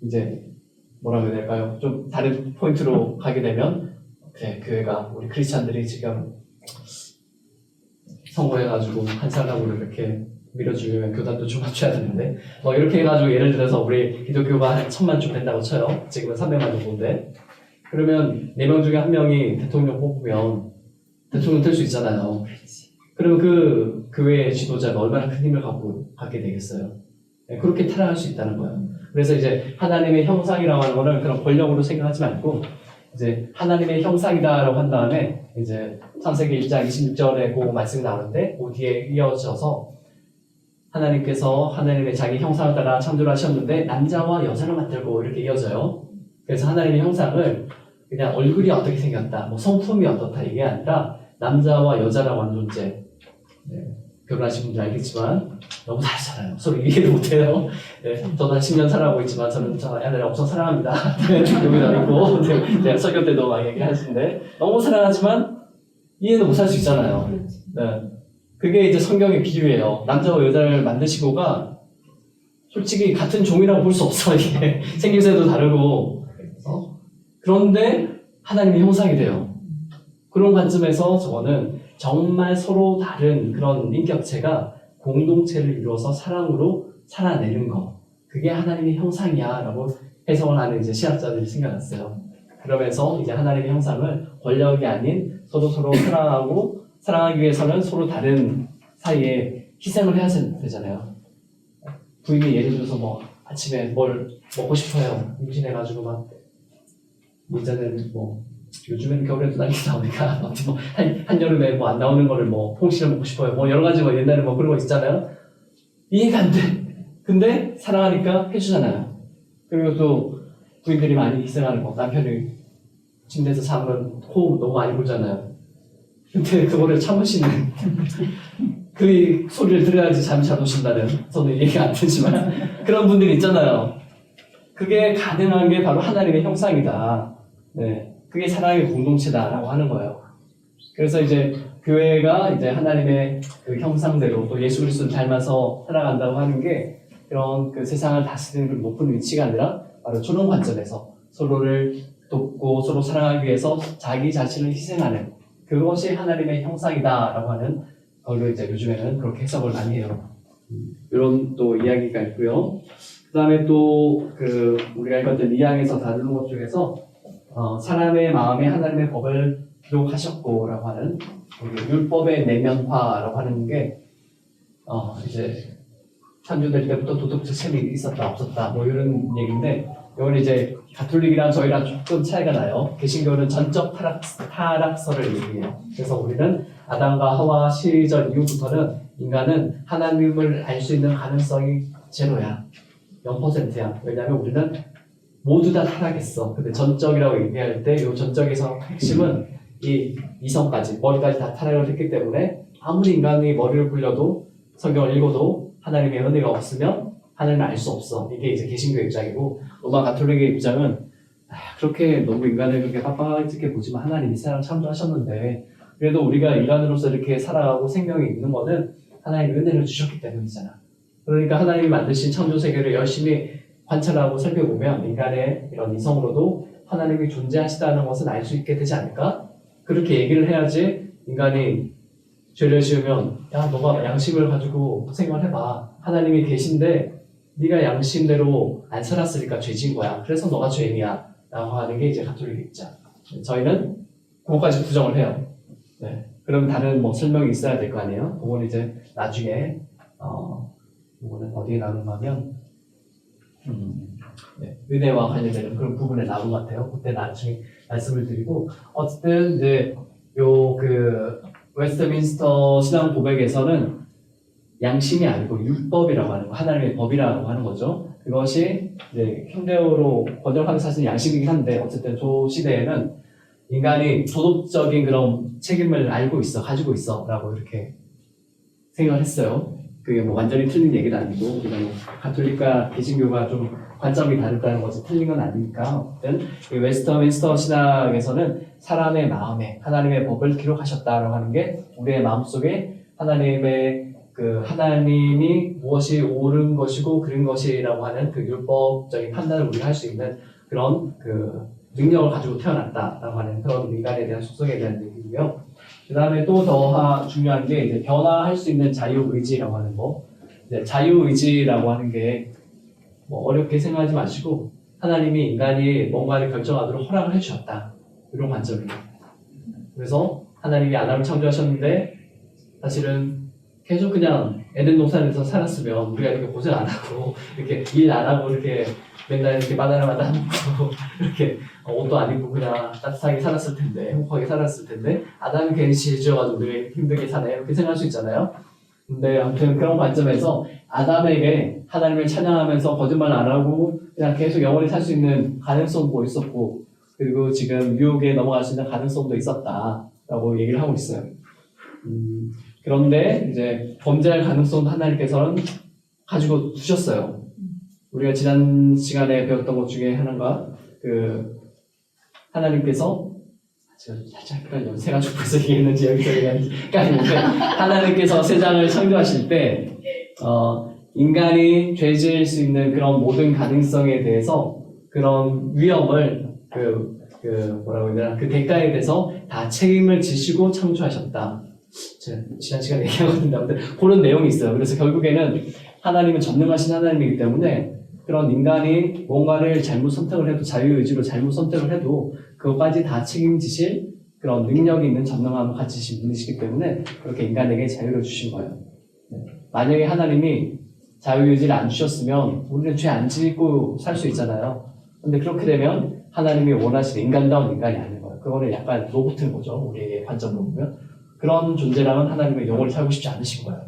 이제 뭐라고 해야 될까요? 좀 다른 포인트로 가게 되면 그래 교회가 우리 크리스찬들이 지금 선거해가지고 한 사람으로 이렇게 밀어주려면 교단도 좀 맞춰야 되는데 뭐 이렇게 해가지고 예를 들어서 우리 기독교가 한 1000만 좀 된다고 쳐요. 지금은 300만 정도인데 그러면 4명 중에 1명이 대통령 뽑으면 대통령 될 수 있잖아요. 그럼 그 교회의 지도자가 얼마나 큰 힘을 갖게 되겠어요. 그렇게 타락할 수 있다는 거예요. 그래서 이제 하나님의 형상이라고 하는 거는 그런 권력으로 생각하지 말고 이제 하나님의 형상이다라고 한 다음에 이제 창세기 1장 26절에 그 말씀이 나오는데 그 뒤에 이어져서 하나님께서 하나님의 자기 형상을 따라 창조를 하셨는데 남자와 여자를 만들고 이렇게 이어져요. 그래서 하나님의 형상을 그냥 얼굴이 어떻게 생겼다, 뭐 성품이 어떻다 이게 아니라 남자와 여자라고 하는 존재. 결혼하신 분들 알겠지만 너무 다르잖아요. 서로 이해를 못해요. 저도 한 10년 살아가고 있지만 저는 저 아내를 엄청 사랑합니다. 여기다 있고 제가 설교 때도 막 얘기하시는데 너무 사랑하지만 이해는 못할 수 있잖아요. 그게 이제 성경의 비유예요. 남자와 여자를 만드시고가 솔직히 같은 종이라고 볼 수 없어. 이게 생김새도 다르고 그런데 하나님의 형상이 돼요. 그런 관점에서 저거는 정말 서로 다른 그런 인격체가 공동체를 이루어서 사랑으로 살아내는 거. 그게 하나님의 형상이야 라고 해석을 하는 이제 신학자들이 생겨났어요. 그러면서 이제 하나님의 형상을 권력이 아닌 서로 사랑하기 위해서는 서로 다른 사이에 희생을 해야 되잖아요. 부인이 예를 들어서 뭐 아침에 뭘 먹고 싶어요. 임신해가지고 막 예전에는 뭐 요즘에는 겨울에도 날이 나오니까 뭐 한여름에 뭐 안 나오는 거를 뭐 홍시를 먹고 싶어요. 뭐 여러 가지 뭐 옛날에 뭐 그런 거 있잖아요. 이해가 안 돼. 근데 사랑하니까 해주잖아요. 그리고 또 부인들이 많이 희생하는 거. 남편이 침대에서 자면 코 너무 많이 불잖아요. 근데 그거를 참으시는 그 소리를 들어야지 잠이 잘 오신다는 저는 이해가 안 되지만 그런 분들이 있잖아요. 그게 가능한 게 바로 하나님의 형상이다. 네. 그게 사랑의 공동체다라고 하는 거예요. 그래서 이제 교회가 이제 하나님의 그 형상대로 또 예수 그리스도를 닮아서 살아간다고 하는 게 그런 그 세상을 다스리는 그 높은 위치가 아니라 바로 저런 관점에서 서로를 돕고 서로 사랑하기 위해서 자기 자신을 희생하는 그것이 하나님의 형상이다라고 하는 걸로 이제 요즘에는 그렇게 해석을 많이 해요. 이런 또 이야기가 있고요. 그 다음에 또 그 우리가 읽었던 2장에서 다루는 것 중에서 사람의 마음에 하나님의 법을 기록하셨고라고 하는 율법의 내면화라고 하는 게 이제 창조될 때부터 도덕적 셈이 있었다 없었다 뭐 이런 얘기인데 이건 이제 가톨릭이랑 저희랑 조금 차이가 나요. 개신교는 전적 타락설을 얘기해요. 그래서 우리는 아담과 하와 시절 이후부터는 인간은 하나님을 알 수 있는 가능성이 제로야. 0%야. 왜냐하면 우리는 모두 다 타락했어. 근데 전적이라고 얘기할 때 이 전적에서 핵심은 이 이성까지, 머리까지 다 타락을 했기 때문에 아무리 인간이 머리를 굴려도 성경을 읽어도 하나님의 은혜가 없으면 하나님을 알 수 없어. 이게 이제 개신교 입장이고 로마 가톨릭의 입장은 그렇게 너무 인간을 그렇게 빡빡하게 보지만 하나님이 세상을 창조하셨는데 그래도 우리가 인간으로서 이렇게 살아가고 생명이 있는 거는 하나님의 은혜를 주셨기 때문이잖아. 그러니까 하나님이 만드신 창조 세계를 열심히 관찰하고 살펴보면 인간의 이런 이성으로도 하나님이 존재하시다는 것은 알 수 있게 되지 않을까? 그렇게 얘기를 해야지 인간이 죄를 지으면 야 너가 양심을 가지고 생활해봐. 하나님이 계신데 네가 양심대로 안 살았으니까 죄 지은 거야. 그래서 너가 죄인이야. 라고 하는 게 이제 가톨릭 입장. 저희는 그것까지 부정을 해요. 네. 그럼 다른 뭐 설명이 있어야 될 거 아니에요? 그건 이제 나중에 이거는 어디에 나오는가 하면 네, 은혜와 관련되는 그런 부분에 나온 것 같아요. 그때 나중에 말씀을 드리고 어쨌든 이제 요 그 웨스트민스터 신앙 고백에서는 양심이 아니고 율법이라고 하는 거, 하나님의 법이라고 하는 거죠. 그것이 이제 현대어로 번역하면 사실 양심이긴 한데 어쨌든 저 시대에는 인간이 도덕적인 그런 책임을 알고 있어, 가지고 있어라고 이렇게 생각을 했어요. 그게 뭐 완전히 틀린 얘기는 아니고 그냥 가톨릭과 개신교가 좀 관점이 다르다는 것이 틀린 건 아니니까 어쨌든 이 웨스트민스터 신학에서는 사람의 마음에 하나님의 법을 기록하셨다라고 하는 게 우리의 마음속에 하나님의 그 하나님이 무엇이 옳은 것이고 그른 것이라고 하는 그 율법적인 판단을 우리가 할 수 있는 그런 그 능력을 가지고 태어났다라고 하는 그런 인간에 대한 속성에 대한 얘기고요. 그 다음에 또 더 중요한 게 이제 변화할 수 있는 자유의지라고 하는 거. 이제 자유의지라고 하는 게 뭐 어렵게 생각하지 마시고 하나님이 인간이 뭔가를 결정하도록 허락을 해주셨다. 이런 관점이에요. 그래서 하나님이 아담을 창조하셨는데 사실은 계속 그냥 에덴 동산에서 살았으면 우리가 이렇게 고생 안 하고 이렇게 일 안 하고 이렇게 맨날 이렇게 바나나만 따먹고 이렇게 옷도 안 입고 그냥 따뜻하게 살았을 텐데 행복하게 살았을 텐데 아담이 괜히 지어가지고 우리 힘들게 사네 이렇게 생각할 수 있잖아요. 근데 아무튼 그런 관점에서 아담에게 하나님을 찬양하면서 거짓말 안 하고 그냥 계속 영원히 살 수 있는 가능성도 있었고 그리고 지금 유혹에 넘어갈 수 있는 가능성도 있었다라고 얘기를 하고 있어요. 그런데 이제 범죄할 가능성도 하나님께서는 가지고 두셨어요. 우리가 지난 시간에 배웠던 것 중에 하나가 그 하나님께서 제가 살짝 헷갈려 새가 죽어서 얘기했는지 여기서 얘기하는지 헷갈리는데 하나님께서 세상을 창조하실 때 인간이 죄 지을 수 있는 그런 모든 가능성에 대해서 그런 위험을 뭐라고 해야 되나 그 대가에 대해서 다 책임을 지시고 창조하셨다. 제가 지난 시간에 얘기하거든요. 아무튼 그런 내용이 있어요. 그래서 결국에는 하나님은 전능하신 하나님이기 때문에 그런 인간이 뭔가를 잘못 선택을 해도 자유의지로 잘못 선택을 해도 그것까지 다 책임지실 그런 능력이 있는 전능함을 가지신 분이시기 때문에 그렇게 인간에게 자유를 주신 거예요. 만약에 하나님이 자유의지를 안 주셨으면 우리는 죄 안 짓고 살 수 있잖아요. 근데 그렇게 되면 하나님이 원하시는 인간다운 인간이 아닌 거예요. 그거는 약간 로봇인 거죠. 우리의 관점으로 보면. 그런 존재라면 하나님은 영원히 살고 싶지 않으신 거예요.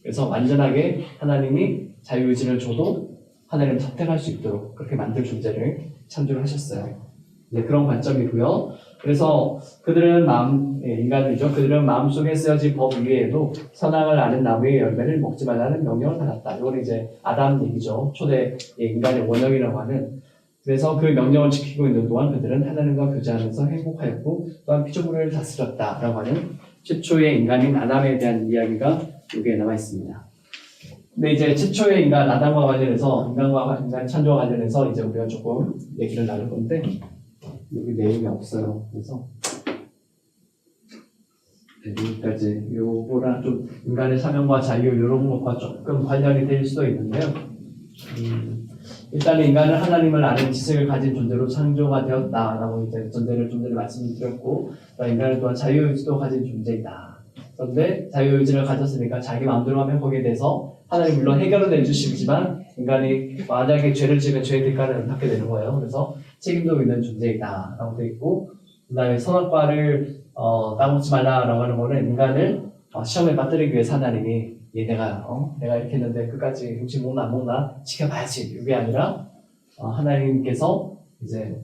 그래서 완전하게 하나님이 자유의지를 줘도 하나님을 선택할 수 있도록 그렇게 만들 존재를 창조를 하셨어요. 이제 그런 관점이고요. 그래서 그들은 인간들이죠. 그들은 마음속에 쓰여진 법 위에도 선악을 아는 나무의 열매를 먹지 말라는 명령을 받았다. 이건 이제 아담 얘기죠. 초대 인간의 원형이라고 하는 그래서 그 명령을 지키고 있는 동안 그들은 하나님과 교제하면서 행복하였고 또한 피조물을 다스렸다라고 하는 최초의 인간인 아담에 대한 이야기가 여기에 남아 있습니다. 근데 이제 최초의 인간 아담과 관련해서 인간 창조와 관련해서 이제 우리가 조금 얘기를 나눌 건데 여기 내용이 없어요. 그래서 여기까지 요거랑 좀 인간의 사명과 자유 이런 것과 조금 관련이 될 수도 있는데요. 일단 인간은 하나님을 아는 지식을 가진 존재로 창조가 되었다라고 이제 전제를 좀 전에 말씀드렸고, 인간은 또한 자유의지도 가진 존재이다. 그런데 자유의지를 가졌으니까 자기 마음대로 하면 거기에 대해서 하나님 물론 해결은 해주시지만 인간이 만약에 죄를 지으면 죄의 대가를 받게 되는 거예요. 그래서 책임도 있는 존재이다라고 되어 있고, 그다음에 선악과를 따먹지 말라라고 하는 거는 인간을 시험에 빠뜨리기 위해서 하나님이 내가 이렇게 했는데 끝까지 음식 먹나 안 먹나 지켜봐야지 이게 아니라 하나님께서 이제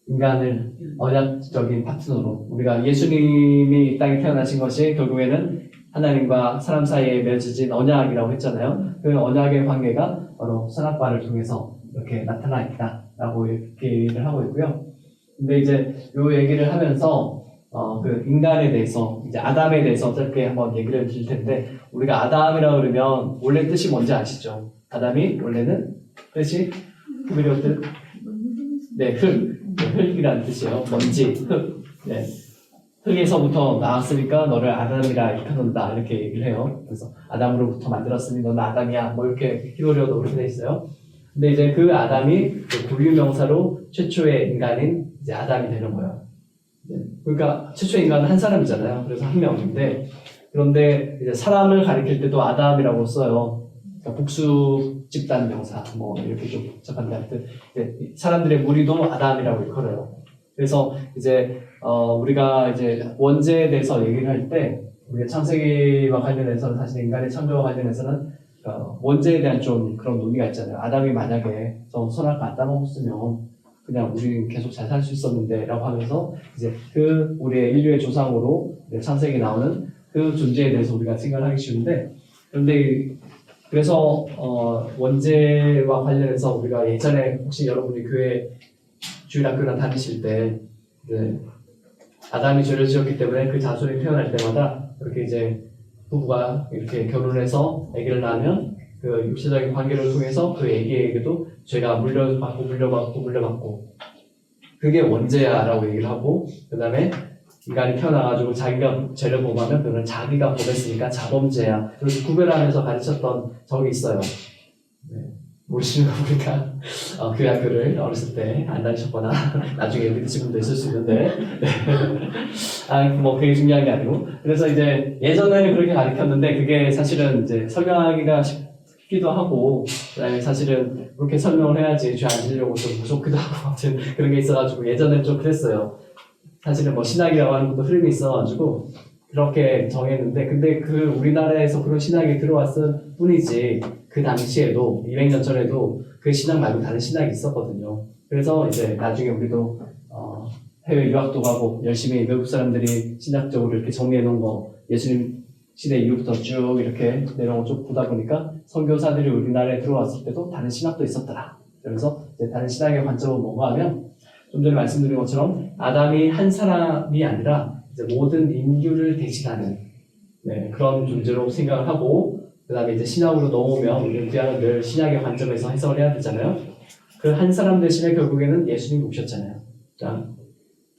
인간을 언약적인 파트너로 우리가 예수님이 이 땅에 태어나신 것이 결국에는 하나님과 사람 사이에 맺어진 언약이라고 했잖아요. 그 언약의 관계가 바로 선악과를 통해서 이렇게 나타나 있다라고 이렇게 얘기를 하고 있고요. 근데 이제 요 얘기를 하면서 그 인간에 대해서 이제 아담에 대해서 어떻게 한번 얘기를 드릴 텐데 우리가 아담이라고 그러면 원래 뜻이 뭔지 아시죠? 아담이 원래는 뜻이 흙이라는 뜻? 네, 흙이라는 뜻이에요. 먼지, 흙. 네. 흙에서부터 나왔으니까 너를 아담이라 일컫는다 이렇게 얘기를 해요. 그래서 아담으로부터 만들었으니 너는 아담이야 뭐 이렇게 히브리어도 그렇게 돼 있어요. 근데 이제 그 아담이 그 고유명사로 최초의 인간인 이제 아담이 되는 거예요. 그러니까 최초의 인간은 한 사람이잖아요. 그래서 한 명인데 그런데 이제 사람을 가리킬 때도 아담이라고 써요. 그러니까 복수 집단 명사 뭐 이렇게 좀 복잡한데 하여튼 사람들의 무리도 아담이라고 일컬어요. 그래서 이제 우리가 이제 원죄에 대해서 얘기를 할 때 우리가 창세기와 관련해서는 사실 인간의 창조와 관련해서는 원죄에 대한 좀 그런 논의가 있잖아요. 아담이 만약에 선악과 안 따먹었으면 그냥 우리는 계속 잘 살 수 있었는데 라고 하면서 이제 그 우리의 인류의 조상으로 창세기에 나오는 그 존재에 대해서 우리가 생각을 하기 쉬운데 그런데 그래서 원죄와 관련해서 우리가 예전에 혹시 여러분이 교회 주일학교나 다니실 때 아담이 죄를 지었기 때문에 그 자손이 태어날 때마다 그렇게 이제 부부가 이렇게 결혼해서 아기를 낳으면 그 육체적인 관계를 통해서 그 아기에게도 죄가 물려받고 그게 원죄야라고 얘기를 하고 그 다음에 인간이 태어나가지고 자기가 죄를 범하면 그는 자기가 범했으니까 자범죄야 그렇게 구별하면서 가르쳤던 적이 있어요. 네. 모르시는 거 보니까 교회 학교를 어렸을 때 안 다니셨거나 나중에 이렇게 드신 분도 있을 수 있는데 뭐 그게 중요한 게 아니고 그래서 이제 예전에는 그렇게 가르쳤는데 그게 사실은 이제 설명하기가 쉽기도 하고 그다음에 사실은 그렇게 설명을 해야지 죄 안 지려고 좀 무섭기도 하고 아무튼 그런 게 있어가지고 예전에는 좀 그랬어요. 사실은 뭐 신학이라고 하는 것도 흐름이 있어가지고 그렇게 정했는데 근데 그 우리나라에서 그런 신학이 들어왔을 뿐이지 그 당시에도 200년 전에도 그 신학 말고 다른 신학이 있었거든요. 그래서 이제 나중에 우리도 해외 유학도 가고 열심히 외국 사람들이 신학적으로 이렇게 정리해 놓은 거 예수님 시대 이후부터 쭉 이렇게 내려온 거 쭉 보다 보니까 선교사들이 우리나라에 들어왔을 때도 다른 신학도 있었더라. 그래서 이제 다른 신학의 관점은 뭔가 하면 좀 전에 말씀드린 것처럼 아담이 한 사람이 아니라 이제 모든 인류를 대신하는 그런 존재로 생각을 하고 그 다음에 이제 신학으로 넘어오면 우리는 늘 신학의 관점에서 해석을 해야 되잖아요. 그 한 사람 대신에 결국에는 예수님이 오셨잖아요. 그러니까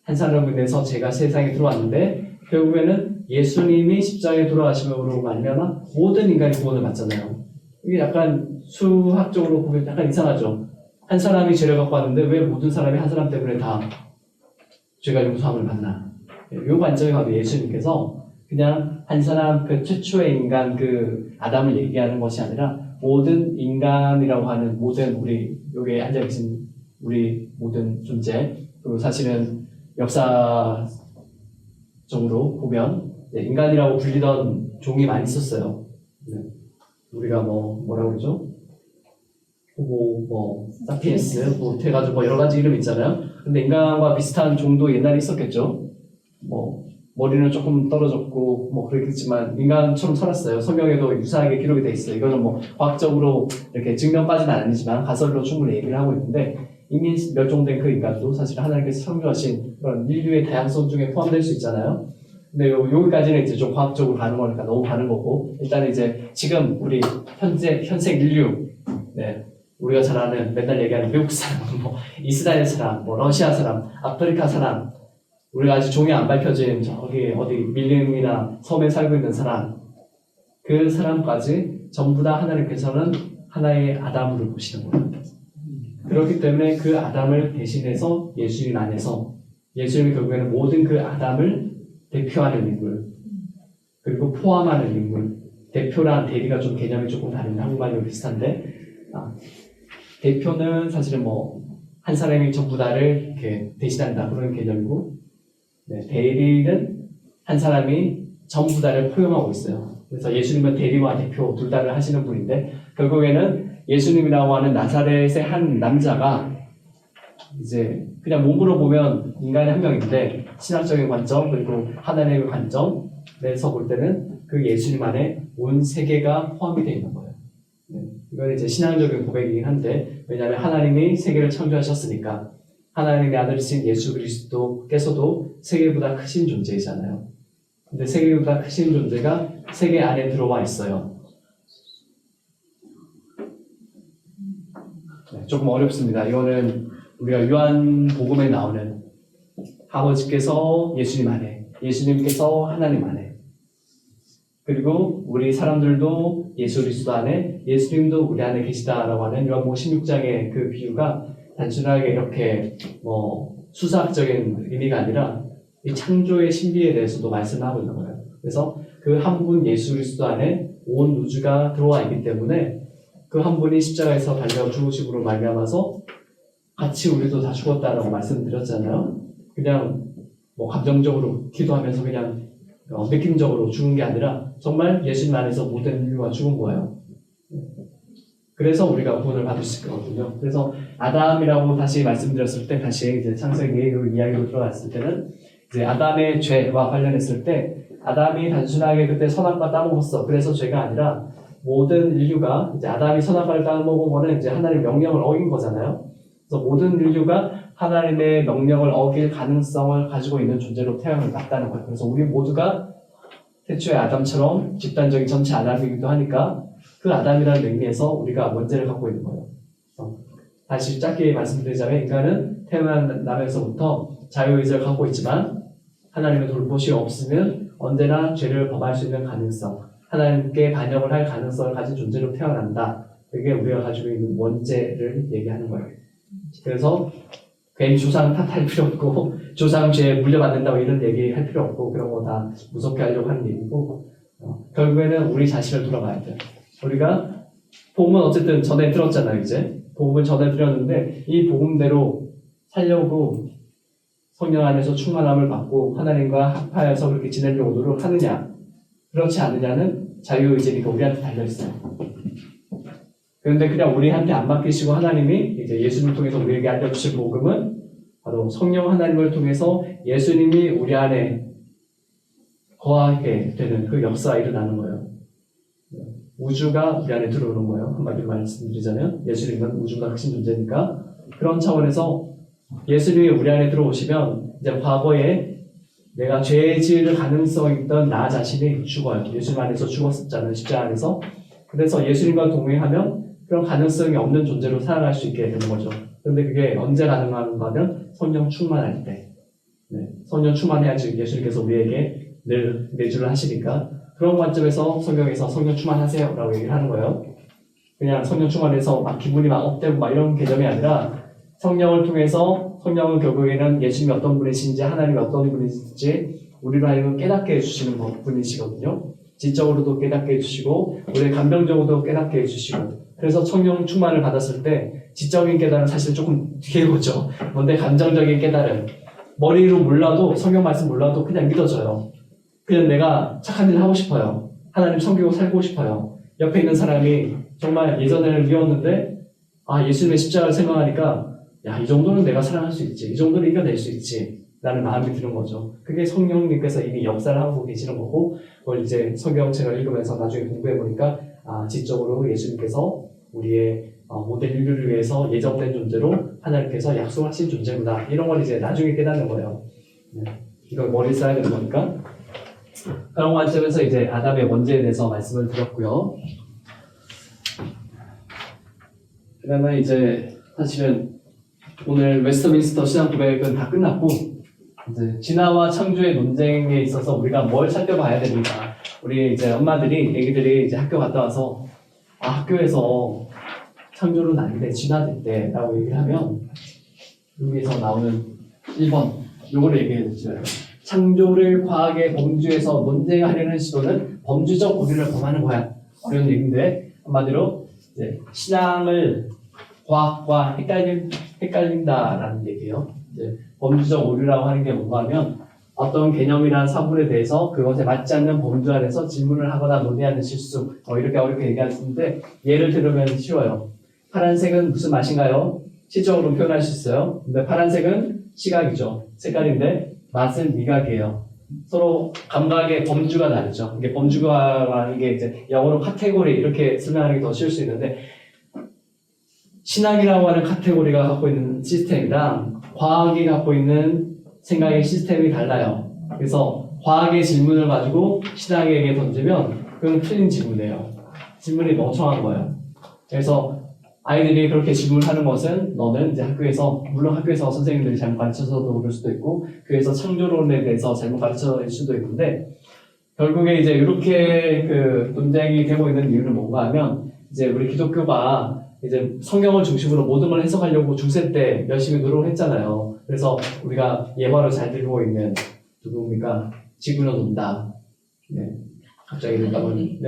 한 사람을 위해서 제가 세상에 들어왔는데 결국에는 예수님이 십자가에 돌아가심으로 말미암아 모든 인간이 구원을 받잖아요. 이게 약간 수학적으로 보면 약간 이상하죠. 한 사람이 죄를 갖고 왔는데 왜 모든 사람이 한 사람 때문에 다 죄가 용서함을 받나? 이 관점에 가도 예수님께서 그냥 한 사람 그 최초의 인간 그 아담을 얘기하는 것이 아니라 모든 인간이라고 하는 모든 우리 여기에 앉아 계신 우리 모든 존재 그리고 사실은 역사적으로 보면 인간이라고 불리던 종이 많이 있었어요. 우리가 뭐라고 그러죠? 호모, 사피엔스, 해가지고 여러 가지 이름 있잖아요. 근데 인간과 비슷한 종도 옛날에 있었겠죠. 머리는 조금 떨어졌고 그렇겠지만 인간처럼 살았어요. 성경에도 유사하게 기록이 돼 있어요. 이거는 과학적으로 이렇게 증명까지는 아니지만 가설로 충분히 얘기를 하고 있는데 이미 멸종된 그 인간도 사실 하나님께서 창조하신 그런 인류의 다양성 중에 포함될 수 있잖아요. 근데 여기까지는 이제 좀 과학적으로 가는 거니까 너무 가는 거고, 일단 이제 지금 우리 현생 인류, 네, 우리가 잘 아는 맨날 얘기하는 미국 사람, 뭐 이스라엘 사람, 뭐 러시아 사람, 아프리카 사람, 우리가 아직 종이 안 밝혀진 저기 어디 밀림이나 섬에 살고 있는 사람, 그 사람까지 전부 다 하나님께서는 하나의 아담으로 보시는 거예요. 그렇기 때문에 그 아담을 대신해서 예수님 안에서 예수님이 결국에는 모든 그 아담을 대표하는 인물, 그리고 포함하는 인물. 대표랑 대리가 좀 개념이 조금 다른데 한국말로 비슷한데, 대표는 사실은 뭐 한 사람이 전부 다를 이렇게 대신한다 그런 개념이고, 네, 대리는 한 사람이 전부 다를 포용하고 있어요. 그래서 예수님은 대리와 대표 둘 다를 하시는 분인데, 결국에는 예수님이라고 하는 나사렛의 한 남자가 이제 그냥 몸으로 보면 인간의 한 명인데, 신학적인 관점 그리고 하나님의 관점에서 볼 때는 그 예수님 안에 온 세계가 포함이 되어 있는 거예요. 네, 이건 이제 신앙적인 고백이긴 한데, 왜냐하면 하나님이 세계를 창조하셨으니까 하나님의 아들이신 예수 그리스도께서도 세계보다 크신 존재이잖아요. 근데 세계보다 크신 존재가 세계 안에 들어와 있어요. 네, 조금 어렵습니다. 이거는 우리가 요한복음에 나오는 아버지께서 예수님 안에, 예수님께서 하나님 안에, 그리고 우리 사람들도 예수 그리스도 안에, 예수님도 우리 안에 계시다라고 하는 요한복음 16장의 그 비유가 단순하게 이렇게 뭐 수사학적인 의미가 아니라 이 창조의 신비에 대해서도 말씀하고 있는 거예요. 그래서 그 한 분 예수 그리스도 안에 온 우주가 들어와 있기 때문에 그 한 분이 십자가에서 달려 죽으심으로 말미암아서 같이 우리도 다 죽었다라고 말씀드렸잖아요. 그냥 뭐 감정적으로 기도하면서 그냥 느낌적으로 죽은 게 아니라 정말 예수님 안에서 모든 인류가 죽은 거예요. 그래서 우리가 구원을 받을 수 있거든요. 그래서 아담이라고 다시 말씀드렸을 때, 다시 이제 창세기 이야기로 들어갔을 때는 이제 아담의 죄와 관련했을 때, 아담이 단순하게 그때 선악과 따먹었어, 그래서 죄가 아니라 모든 인류가 이제 아담이 선악과를 따먹은 거는 이제 하나님의 명령을 어긴 거잖아요. 그래서 모든 인류가 하나님의 명령을 어길 가능성을 가지고 있는 존재로 태어났다는 거예요. 그래서 우리 모두가 태초의 아담처럼 집단적인 전체 아담이기도 하니까 그 아담이라는 의미에서 우리가 원죄를 갖고 있는 거예요. 다시 짧게 말씀드리자면, 인간은 태어나면서부터 자유의지를 갖고 있지만 하나님의 돌보시 없으면 언제나 죄를 범할 수 있는 가능성, 하나님께 반역을 할 가능성을 가진 존재로 태어난다. 그게 우리가 가지고 있는 원죄를 얘기하는 거예요. 그래서 괜히 조상 탓할 필요 없고, 조상 죄 물려받는다고 이런 얘기 할 필요 없고, 그런 거 다 무섭게 하려고 하는 얘기고, 결국에는 우리 자신을 돌아봐야 돼요. 우리가 복음은 어쨌든 전에 들었잖아요. 이제 복음을 전에 들었는데 이 복음대로 살려고 성령 안에서 충만함을 받고 하나님과 합하여서 그렇게 지내려고 노력하느냐, 그렇지 않느냐는 자유의지니까 우리한테 달려있어요. 그런데 그냥 우리한테 안 맡기시고 하나님이 이제 예수님을 통해서 우리에게 알려주신 복음은 바로 성령 하나님을 통해서 예수님이 우리 안에 거하게 되는 그 역사가 일어나는 거예요. 우주가 우리 안에 들어오는 거예요. 한마디로 말씀드리자면 예수님은 우주가 크신 존재니까, 그런 차원에서 예수님이 우리 안에 들어오시면 이제 과거에 내가 죄 지을 가능성이 있던 나 자신이 죽어요. 예수님 안에서 죽었었잖아요. 십자가 안에서. 그래서 예수님과 동행하면 그런 가능성이 없는 존재로 살아갈 수 있게 되는 거죠. 그런데 그게 언제 가능한가면 성령 충만할 때. 네, 성령 충만해야지 예수님께서 우리에게 늘 내주를 하시니까, 그런 관점에서 성경에서 성령 충만하세요 라고 얘기를 하는 거예요. 그냥 성령 충만해서 막 기분이 막 업되고 막 이런 개념이 아니라, 성령을 통해서 성령은 결국에는 예수님이 어떤 분이신지 하나님이 어떤 분이신지 우리로 하여금 깨닫게 해주시는 분이시거든요. 지적으로도 깨닫게 해주시고 우리의 감정적으로도 깨닫게 해주시고, 그래서 성령 충만을 받았을 때 지적인 깨달음 사실 조금 뒤에 오죠. 뭔데 감정적인 깨달음, 머리로 몰라도 성경 말씀 몰라도 그냥 믿어져요. 그냥 내가 착한 일 하고 싶어요. 하나님 섬기고 살고 싶어요. 옆에 있는 사람이 정말 예전에는 미웠는데 예수님의 십자가를 생각하니까 이 정도는 내가 사랑할 수 있지, 이 정도는 이겨낼 수 있지 라는 마음이 드는 거죠. 그게 성령님께서 이미 역사를 하고 계시는 거고, 그걸 이제 성경책을 읽으면서 나중에 공부해보니까 지적으로 예수님께서 우리의 모델 인류를 위해서 예정된 존재로 하나님께서 약속하신 존재구나. 이런 걸 이제 나중에 깨닫는 거예요. 이걸 머리에 써야 되는 거니까. 그런 관점에서 이제 아담의 원죄에 대해서 말씀을 드렸고요. 그다음에 이제 사실은 오늘 웨스트민스터 신앙 고백은 다 끝났고 이제 진화와 창조의 논쟁에 있어서 우리가 뭘 살펴봐야 됩니까? 우리 이제 엄마들이 애기들이 이제 학교 갔다 와서 학교에서 창조는 아닌데 진화됐대라고 얘기를 하면 여기에서 나오는 1번 요거를 얘기해 주세요. 창조를 과학의 범주에서 논쟁하려는 시도는 범주적 오류를 범하는 거야. 이런 얘기인데 한마디로 이제 신앙을 과학과 헷갈린다라는 얘기예요. 이제 범주적 오류라고 하는 게 뭔가 하면 어떤 개념이나 사물에 대해서 그것에 맞지 않는 범주 안에서 질문을 하거나 논의하는 실수 이렇게 어렵게 얘기하는데 예를 들으면 쉬워요. 파란색은 무슨 맛인가요? 시적으로 표현할 수 있어요. 근데 파란색은 시각이죠. 색깔인데 맛은 미각이에요. 서로 감각의 범주가 다르죠. 이게 범주가라는 게 이제 영어로 카테고리 이렇게 설명하는 게 더 쉬울 수 있는데 신학이라고 하는 카테고리가 갖고 있는 시스템이랑 과학이 갖고 있는 생각의 시스템이 달라요. 그래서 과학의 질문을 가지고 신학에게 던지면 그건 틀린 질문이에요. 질문이 멍청한 거예요. 그래서 아이들이 그렇게 질문하는 것은 너는 이제 학교에서 물론 학교에서 선생님들이 잘못 가르쳐서도 그럴 수도 있고 교회에서 창조론에 대해서 잘못 가르쳐질 수도 있는데 결국에 이제 이렇게 그 논쟁이 되고 있는 이유는 뭔가 하면 이제 우리 기독교가 이제 성경을 중심으로 모든 걸 해석하려고 중세 때 열심히 노력을 했잖아요. 그래서 우리가 예화를 잘 들고 있는 누구입니까? 지구는 돈다. 네. 갑자기 생각은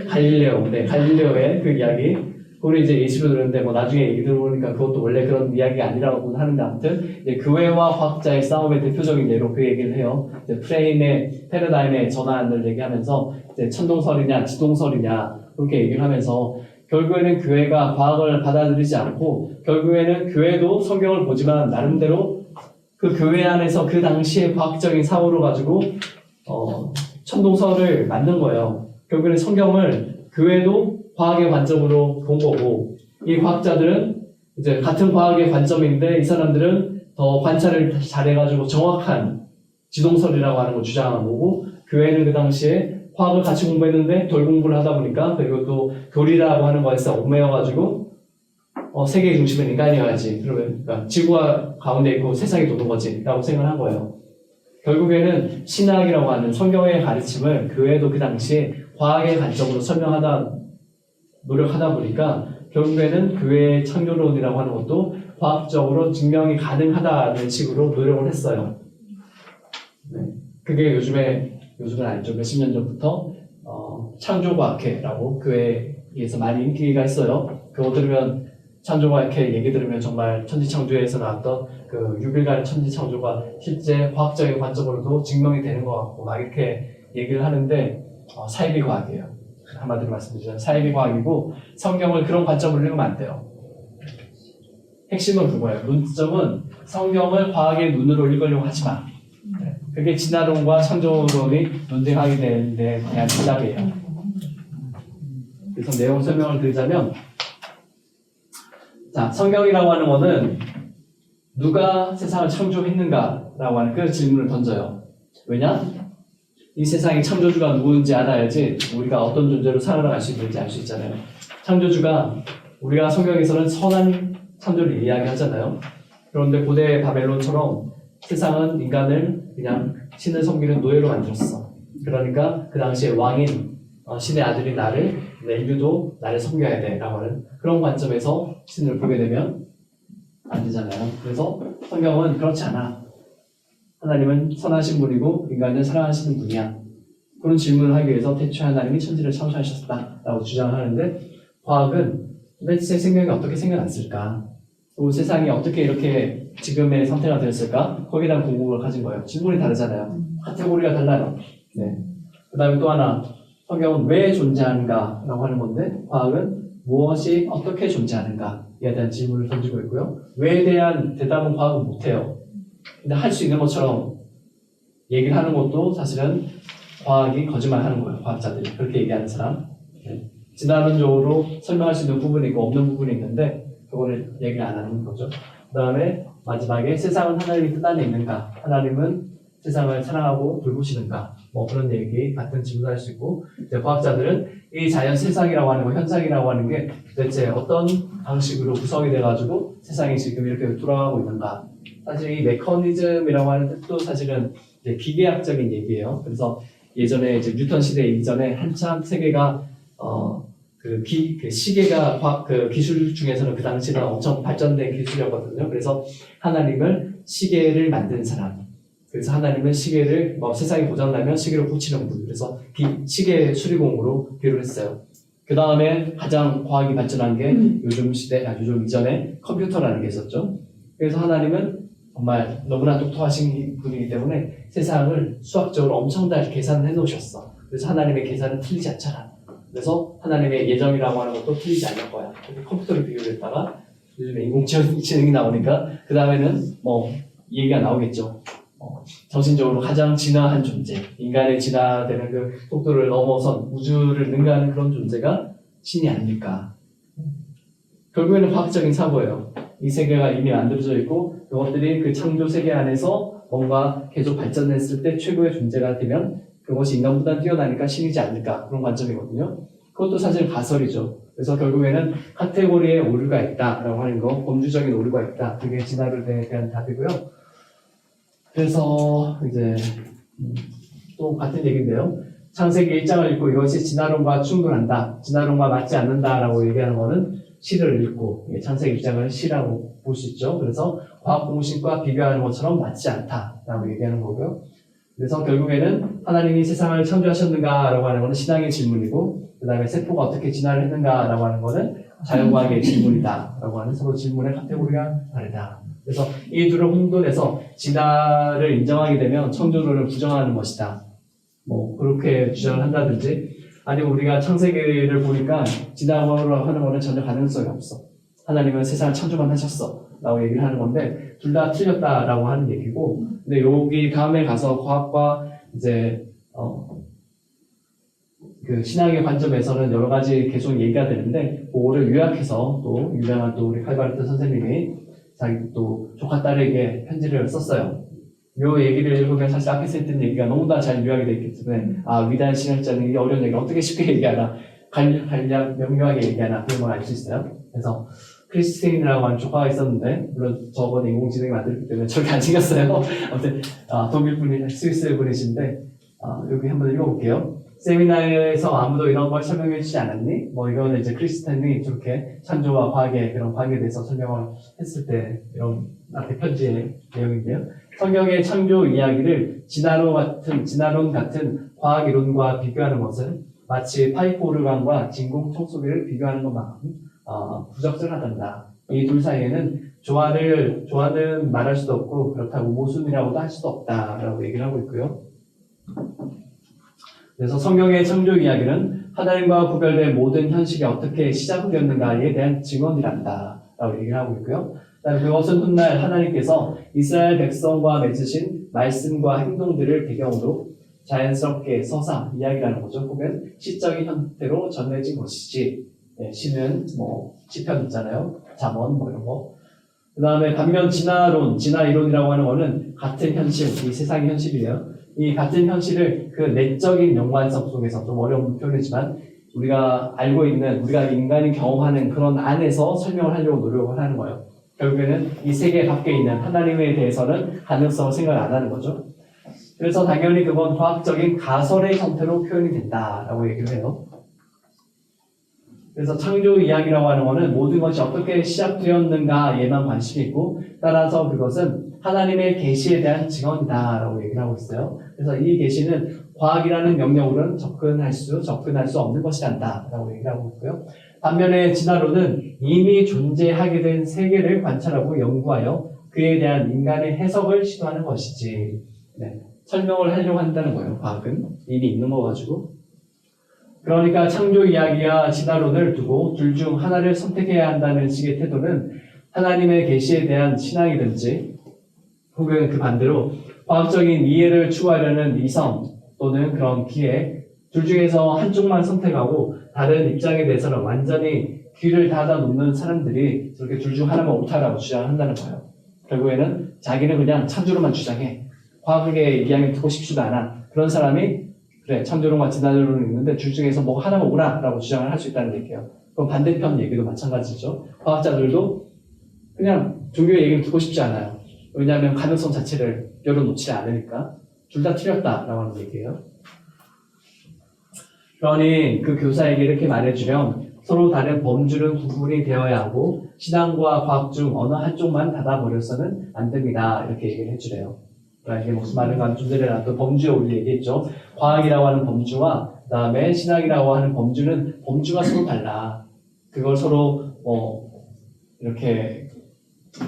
갈릴레오. 네, 갈릴레오의 그 이야기. 그걸 이제 예시로 들었는데 나중에 얘기 들어보니까 그것도 원래 그런 이야기가 아니라고 하는데 아무튼 이제 교회와 과학자의 싸움의 대표적인 예로 그 얘기를 해요. 이제 프레임의 패러다임의 전환을 얘기하면서 이제 천동설이냐 지동설이냐 그렇게 얘기를 하면서 결국에는 교회가 과학을 받아들이지 않고 결국에는 교회도 성경을 보지만 나름대로 그 교회 안에서 그 당시의 과학적인 사고를 가지고 천동설을 만든 거예요. 결국에는 성경을 교회도 과학의 관점으로 본 거고 이 과학자들은 이제 같은 과학의 관점인데 이 사람들은 더 관찰을 잘해가지고 정확한 지동설이라고 하는 걸 주장한 거고 교회는 그 당시에 과학을 같이 공부했는데 덜 공부를 하다 보니까 그리고 또 교리라고 하는 거에서 얽매여가지고 세계의 중심은 인간이어야지 그러니까 지구가 가운데 있고 세상이 도는 거지 라고 생각을 한 거예요. 결국에는 신학이라고 하는 성경의 가르침을 교회도 그 당시에 과학의 관점으로 노력하다 보니까 결국에는 교회의 창조론이라고 하는 것도 과학적으로 증명이 가능하다는 식으로 노력을 했어요. 네. 그게 요즘은 아니죠. 몇십 년 전부터 창조과학회라고 교회에서 많이 인기가 있어요. 그거 들으면 창조과학회 얘기 들으면 정말 천지창조에서 나왔던 그 6일간의 천지창조가 실제 과학적인 관점으로도 증명이 되는 것 같고 막 이렇게 얘기를 하는데 사이비과학이에요. 한마디로 말씀드리자면 사이비과학이고 성경을 그런 관점으로 읽으면 안 돼요. 핵심은 그거예요. 문점은 성경을 과학의 눈으로 읽으려고 하지 마. 그게 진화론과 창조론이 논쟁하게 되는 데 대한 대답이에요. 그래서 내용 설명을 드리자면 자, 성경이라고 하는 거는 누가 세상을 창조했는가라고 하는 그 질문을 던져요. 왜냐? 이 세상의 창조주가 누구인지 알아야지 우리가 어떤 존재로 살아갈 수 있는지 알 수 있잖아요. 창조주가 우리가 성경에서는 선한 창조를 이야기하잖아요. 그런데 고대 바벨론처럼 세상은 인간을 그냥 신을 섬기는 노예로 만들었어. 그러니까 그 당시에 왕인 신의 아들인 나를 인류도 나를 섬겨야 돼 라고 하는 그런 관점에서 신을 보게 되면 안 되잖아요. 그래서 성경은 그렇지 않아. 하나님은 선하신 분이고 인간을 사랑하시는 분이야. 그런 질문을 하기 위해서 태초에 하나님이 천지를 창조하셨다 라고 주장하는데 과학은 도대체 생명이 어떻게 생겨났을까? 또 세상이 어떻게 이렇게 지금의 상태가 되었을까? 거기에 대한 궁금을 가진 거예요. 질문이 다르잖아요. 카테고리가 달라요. 네. 그 다음에 또 하나 성경은 왜 존재하는가 라고 하는 건데 과학은 무엇이 어떻게 존재하는가에 대한 질문을 던지고 있고요. 왜에 대한 대답은 과학은 못해요. 근데 할 수 있는 것처럼 얘기를 하는 것도 사실은 과학이 거짓말하는 거예요. 과학자들이 그렇게 얘기하는 사람. 네. 진화론적으로 설명할 수 있는 부분이 있고 없는 부분이 있는데 그거를 얘기 안 하는 거죠. 그 다음에 마지막에 세상은 하나님이 뜻 안에 있는가? 하나님은 세상을 사랑하고 돌보시는가? 뭐 그런 얘기 같은 질문을 할 수 있고 이제 과학자들은 이 자연 세상이라고 하는 거, 현상이라고 하는 게 도대체 어떤 방식으로 구성이 돼가지고 세상이 지금 이렇게 돌아가고 있는가? 사실 이 메커니즘이라고 하는 뜻도 사실은 이제 기계학적인 얘기예요. 그래서 예전에 이제 뉴턴 시대 이전에 한참 세계가 그 시계가 그 기술 중에서는 그 당시는 엄청 발전된 기술이었거든요. 그래서 하나님을 시계를 만든 사람. 그래서 하나님은 시계를 세상이 고장나면 시계로 고치는 분. 그래서 시계 수리공으로 비유를 했어요. 그 다음에 가장 과학이 발전한 게 요즘 이전에 컴퓨터라는 게 있었죠. 그래서 하나님은 정말 너무나 똑똑하신 분이기 때문에 세상을 수학적으로 엄청나게 계산을 해놓으셨어. 그래서 하나님의 계산은 틀리지 않잖아. 그래서 하나님의 예정이라고 하는 것도 틀리지 않을 거야. 컴퓨터를 비교를 했다가 요즘에 인공지능이 나오니까 그 다음에는 얘기가 나오겠죠. 정신적으로 가장 진화한 존재, 인간의 진화되는 그 속도를 넘어선 우주를 능가하는 그런 존재가 신이 아닐까. 결국에는 과학적인 사고예요. 이 세계가 이미 만들어져 있고 그것들이 그 창조 세계 안에서 뭔가 계속 발전했을 때 최고의 존재가 되면 그것이 인간보다 뛰어나니까 신이지 않을까 그런 관점이거든요. 그것도 사실 가설이죠. 그래서 결국에는 카테고리에 오류가 있다라고 하는 거, 범주적인 오류가 있다. 그게 진화론에 대한 답이고요. 그래서 이제 또 같은 얘기인데요. 창세기 1장을 읽고 이것이 진화론과 충돌한다, 진화론과 맞지 않는다라고 얘기하는 거는 시를 읽고 창세기 1장을 시라고 볼 수 있죠. 그래서 과학 공식과 비교하는 것처럼 맞지 않다라고 얘기하는 거고요. 그래서 결국에는 하나님이 세상을 창조하셨는가라고 하는 것은 신앙의 질문이고 그 다음에 세포가 어떻게 진화를 했는가라고 하는 것은 자연과학의 질문이다라고 하는 서로 질문의 카테고리가 다르다. 그래서 이 둘을 혼돈해서 진화를 인정하게 되면 창조론을 부정하는 것이다. 그렇게 주장을 한다든지 아니면 우리가 창세기를 보니까 진화라고 하는 것은 전혀 가능성이 없어. 하나님은 세상을 창조만 하셨어. 라고 얘기를 하는 건데 둘 다 틀렸다라고 하는 얘기고 근데 여기 다음에 가서 과학과 이제 그 신앙의 관점에서는 여러 가지 계속 얘기가 되는데 그거를 요약해서 또 유명한 또 우리 칼바르트 선생님이 자기 또 조카 딸에게 편지를 썼어요. 요 얘기를 읽으면 사실 앞에서 했던 얘기가 너무나 잘 요약이 되어 있기 때문에 위대한 신학자는 이 어려운 얘기를 어떻게 쉽게 얘기하나 간략 명료하게 얘기하나 그런 걸 알 수 있어요. 그래서 크리스틴이라고 하는 조카가 있었는데 물론 저번에 인공지능이 만들었기 때문에 저렇게 안 생겼어요. 아무튼 독일 분이 스위스 분이신데 여기 한번 읽어볼게요. 세미나에서 아무도 이런 걸 설명해 주지 않았니? 이거는 이제 크리스틴이 저렇게 창조와 과학의 그런 관계에 대해서 설명을 했을 때 이런 앞에 편지의 내용인데요. 성경의 창조 이야기를 진화론 같은 과학 이론과 비교하는 것은 마치 파이프 오르간과 진공 청소기를 비교하는 것만큼 부적절하단다. 이 둘 사이에는 조화는 말할 수도 없고 그렇다고 모순이라고도 할 수도 없다라고 얘기를 하고 있고요. 그래서 성경의 창조 이야기는 하나님과 구별된 모든 현실이 어떻게 시작되었는가에 대한 증언이란다 라고 얘기를 하고 있고요. 그것은 훗날 하나님께서 이스라엘 백성과 맺으신 말씀과 행동들을 배경으로 자연스럽게 서사, 이야기라는 거죠. 혹은 시적인 형태로 전해진 것이지. 시는 시편 있잖아요. 잠언 이런 거. 그 다음에 반면 진화 이론이라고 하는 거는 같은 현실, 이 세상의 현실이에요. 이 같은 현실을 그 내적인 연관성 속에서 좀 어려운 표현이지만 우리가 알고 있는, 우리가 인간이 경험하는 그런 안에서 설명을 하려고 노력을 하는 거예요. 결국에는 이 세계 밖에 있는 하나님에 대해서는 가능성을 생각 안 하는 거죠. 그래서 당연히 그건 과학적인 가설의 형태로 표현이 된다라고 얘기를 해요. 그래서 창조 이야기라고 하는 것은 모든 것이 어떻게 시작되었는가에만 관심이 있고 따라서 그것은 하나님의 계시에 대한 증언이다라고 얘기를 하고 있어요. 그래서 이 계시는 과학이라는 영역으로는 접근할 수 없는 것이란다라고 얘기를 하고 있고요. 반면에 진화론은 이미 존재하게 된 세계를 관찰하고 연구하여 그에 대한 인간의 해석을 시도하는 것이지. 설명을 하려고 한다는 거예요. 과학은 이미 있는 거 가지고. 그러니까 창조 이야기와 진화론을 두고 둘 중 하나를 선택해야 한다는 식의 태도는 하나님의 계시에 대한 신앙이든지 혹은 그 반대로 과학적인 이해를 추구하려는 이성 또는 그런 기회 둘 중에서 한쪽만 선택하고 다른 입장에 대해서는 완전히 귀를 닫아 놓는 사람들이 저렇게 둘 중 하나만 옳다라고 주장한다는 거예요. 결국에는 자기는 그냥 창조론만 주장해. 과학의 이야기 듣고 싶지도 않아. 그런 사람이 그래 창조론과 진화론이 있는데 둘 중에서 뭐 하나만 옳아라고 주장을 할 수 있다는 얘기예요. 그럼 반대편 얘기도 마찬가지죠. 과학자들도 그냥 종교의 얘기를 듣고 싶지 않아요. 왜냐하면 가능성 자체를 열어놓지 않으니까 둘 다 틀렸다라고 하는 얘기예요. 그러니 그 교사에게 이렇게 말해주면 서로 다른 범주는 구분이 되어야 하고 신앙과 과학 중 어느 한쪽만 닫아버려서는 안 됩니다. 이렇게 얘기를 해주래요. 그러니까 이게 무슨 말인가 좀 전에 나왔던 범주에 우리 얘기했죠. 과학이라고 하는 범주와 그 다음에 신앙이라고 하는 범주는 범주가 서로 달라. 그걸 서로 이렇게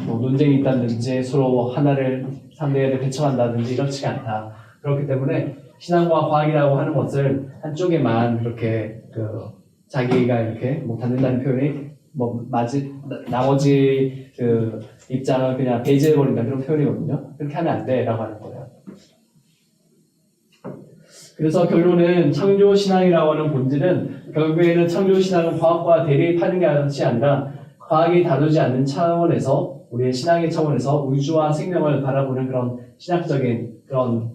논쟁이 있다든지 서로 하나를 상대를 배척한다든지 이렇지가 않다. 그렇기 때문에 신앙과 과학이라고 하는 것을 한쪽에만 그렇게 자기가 이렇게 못 받는다는 표현이 나머지 입장을 그냥 배제해버린다 그런 표현이거든요. 그렇게 하면 안 돼라고 하는 거예요. 그래서 결론은 창조신앙이라고 하는 본질은 결국에는 창조신앙은 과학과 대립하는 것이 아니라 과학이 다루지 않는 차원에서 우리의 신앙의 차원에서 우주와 생명을 바라보는 그런 신학적인 그런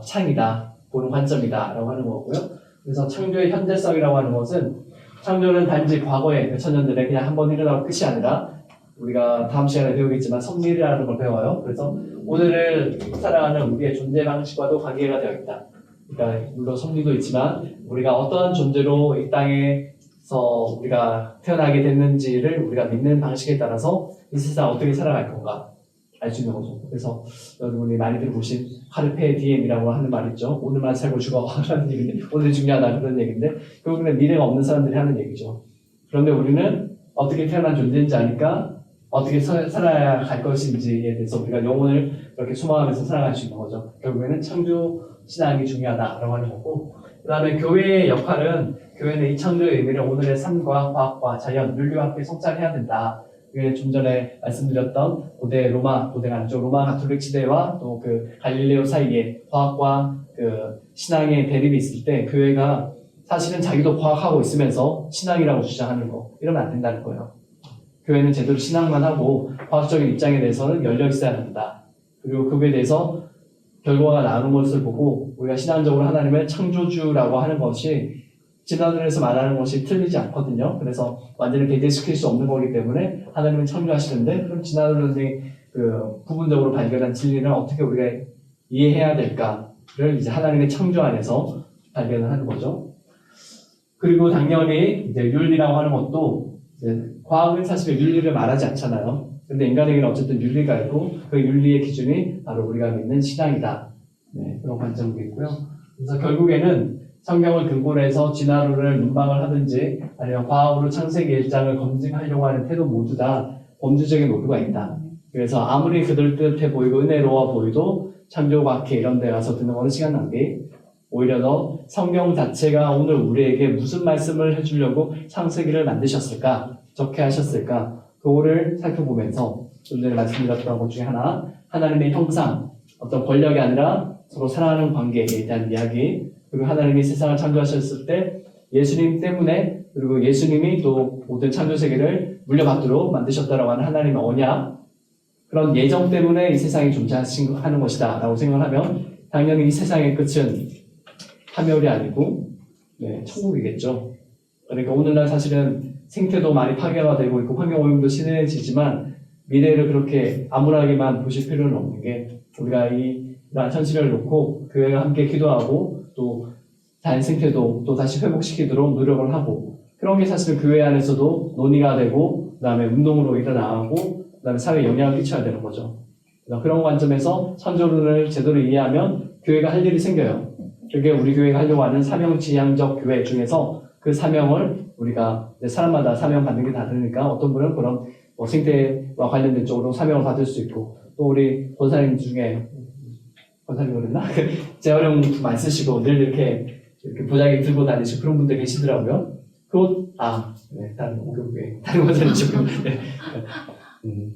창이다. 보는 관점이다라고 하는 거고요. 그래서 창조의 현재성이라고 하는 것은 창조는 단지 과거의 몇 천 년 전에 그냥 한번 일어나고 끝이 아니라 우리가 다음 시간에 배우겠지만 섭리라는 걸 배워요. 그래서 오늘을 살아가는 우리의 존재 방식과도 관계가 되어 있다. 그러니까 물론 섭리도 있지만 우리가 어떠한 존재로 이 땅에서 우리가 태어나게 됐는지를 우리가 믿는 방식에 따라서 이 세상 어떻게 살아갈 건가 알 수 있는 거죠. 그래서 여러분이 많이 들어보신 카르페 디엠이라고 하는 말 있죠. 오늘만 살고 죽어라는 얘기인데 오늘이 중요하다 그런 얘기인데 결국에는 미래가 없는 사람들이 하는 얘기죠. 그런데 우리는 어떻게 태어난 존재인지 아니까 어떻게 살아야 갈 것인지에 대해서 우리가 영혼을 이렇게 소망하면서 살아갈 수 있는 거죠. 결국에는 창조 신앙이 중요하다라고 하는 거고 그 다음에 교회의 역할은 교회는 이 창조의 의미를 오늘의 삶과 과학과 자연, 윤리와 함께 성찰해야 된다. 그게 좀 전에 말씀드렸던 고대 로마가 아니죠. 로마 가톨릭 시대와 또 그 갈릴레오 사이에 과학과 그 신앙의 대립이 있을 때 교회가 사실은 자기도 과학하고 있으면서 신앙이라고 주장하는 거 이러면 안 된다는 거예요. 교회는 제대로 신앙만 하고 과학적인 입장에 대해서는 열려 있어야 된다. 그리고 그거에 대해서 결과가 나오는 것을 보고 우리가 신앙적으로 하나님을 창조주라고 하는 것이 진화론에서 말하는 것이 틀리지 않거든요. 그래서 완전히 배제시킬 수 없는 거기 때문에 하나님은 창조하시는데 그럼 진화론이 부분적으로 발견한 진리는 어떻게 우리가 이해해야 될까를 이제 하나님의 창조 안에서 발견을 하는 거죠. 그리고 당연히 이제 윤리라고 하는 것도 이제 과학은 사실 윤리를 말하지 않잖아요. 근데 인간에게는 어쨌든 윤리가 있고 그 윤리의 기준이 바로 우리가 믿는 신앙이다. 네, 그런 관점도 있고요. 그래서 결국에는 성경을 근거로 해서 진화론을 문방을 하든지 아니면 과학으로 창세기 1장을 검증하려고 하는 태도 모두 다 범주적인 오류가 있다. 그래서 아무리 그들 뜻해 보이고 은혜로워 보이도 창조과학회 이런 데 가서 듣는 거는 시간 낭비. 오히려 더 성경 자체가 오늘 우리에게 무슨 말씀을 해주려고 창세기를 만드셨을까? 적게 하셨을까? 그거를 살펴보면서 좀 전에 말씀드렸던 것 중에 하나님의 형상, 어떤 권력이 아니라 서로 사랑하는 관계에 대한 이야기, 그리고 하나님이 세상을 창조하셨을 때 예수님 때문에 그리고 예수님이 또 모든 창조 세계를 물려받도록 만드셨다라고 하는 하나님의 언약 그런 예정 때문에 이 세상이 존재하는 것이다 라고 생각하면 당연히 이 세상의 끝은 파멸이 아니고 천국이겠죠. 그러니까 오늘날 사실은 생태도 많이 파괴가 되고 있고 환경오염도 심해지지만 미래를 그렇게 암울하게만 보실 필요는 없는 게 우리가 이러한 현실을 놓고 교회와 함께 기도하고 또 자연 생태도 또 다시 회복시키도록 노력을 하고 그런 게 사실 교회 안에서도 논의가 되고 그 다음에 운동으로 일어나고 그 다음에 사회에 영향을 끼쳐야 되는 거죠. 그런 관점에서 창조론을 제대로 이해하면 교회가 할 일이 생겨요. 그게 우리 교회가 하려고 하는 사명지향적 교회 중에서 그 사명을 우리가 사람마다 사명 받는 게 다르니까 어떤 분은 그런 생태와 관련된 쪽으로 사명을 받을 수 있고 또 우리 권사님 중에 권사님 그랬나? 재활용품 안 쓰시고 늘 이렇게 보자기 들고 다니시고 그런 분들 계시더라고요. 다른 권사님 조금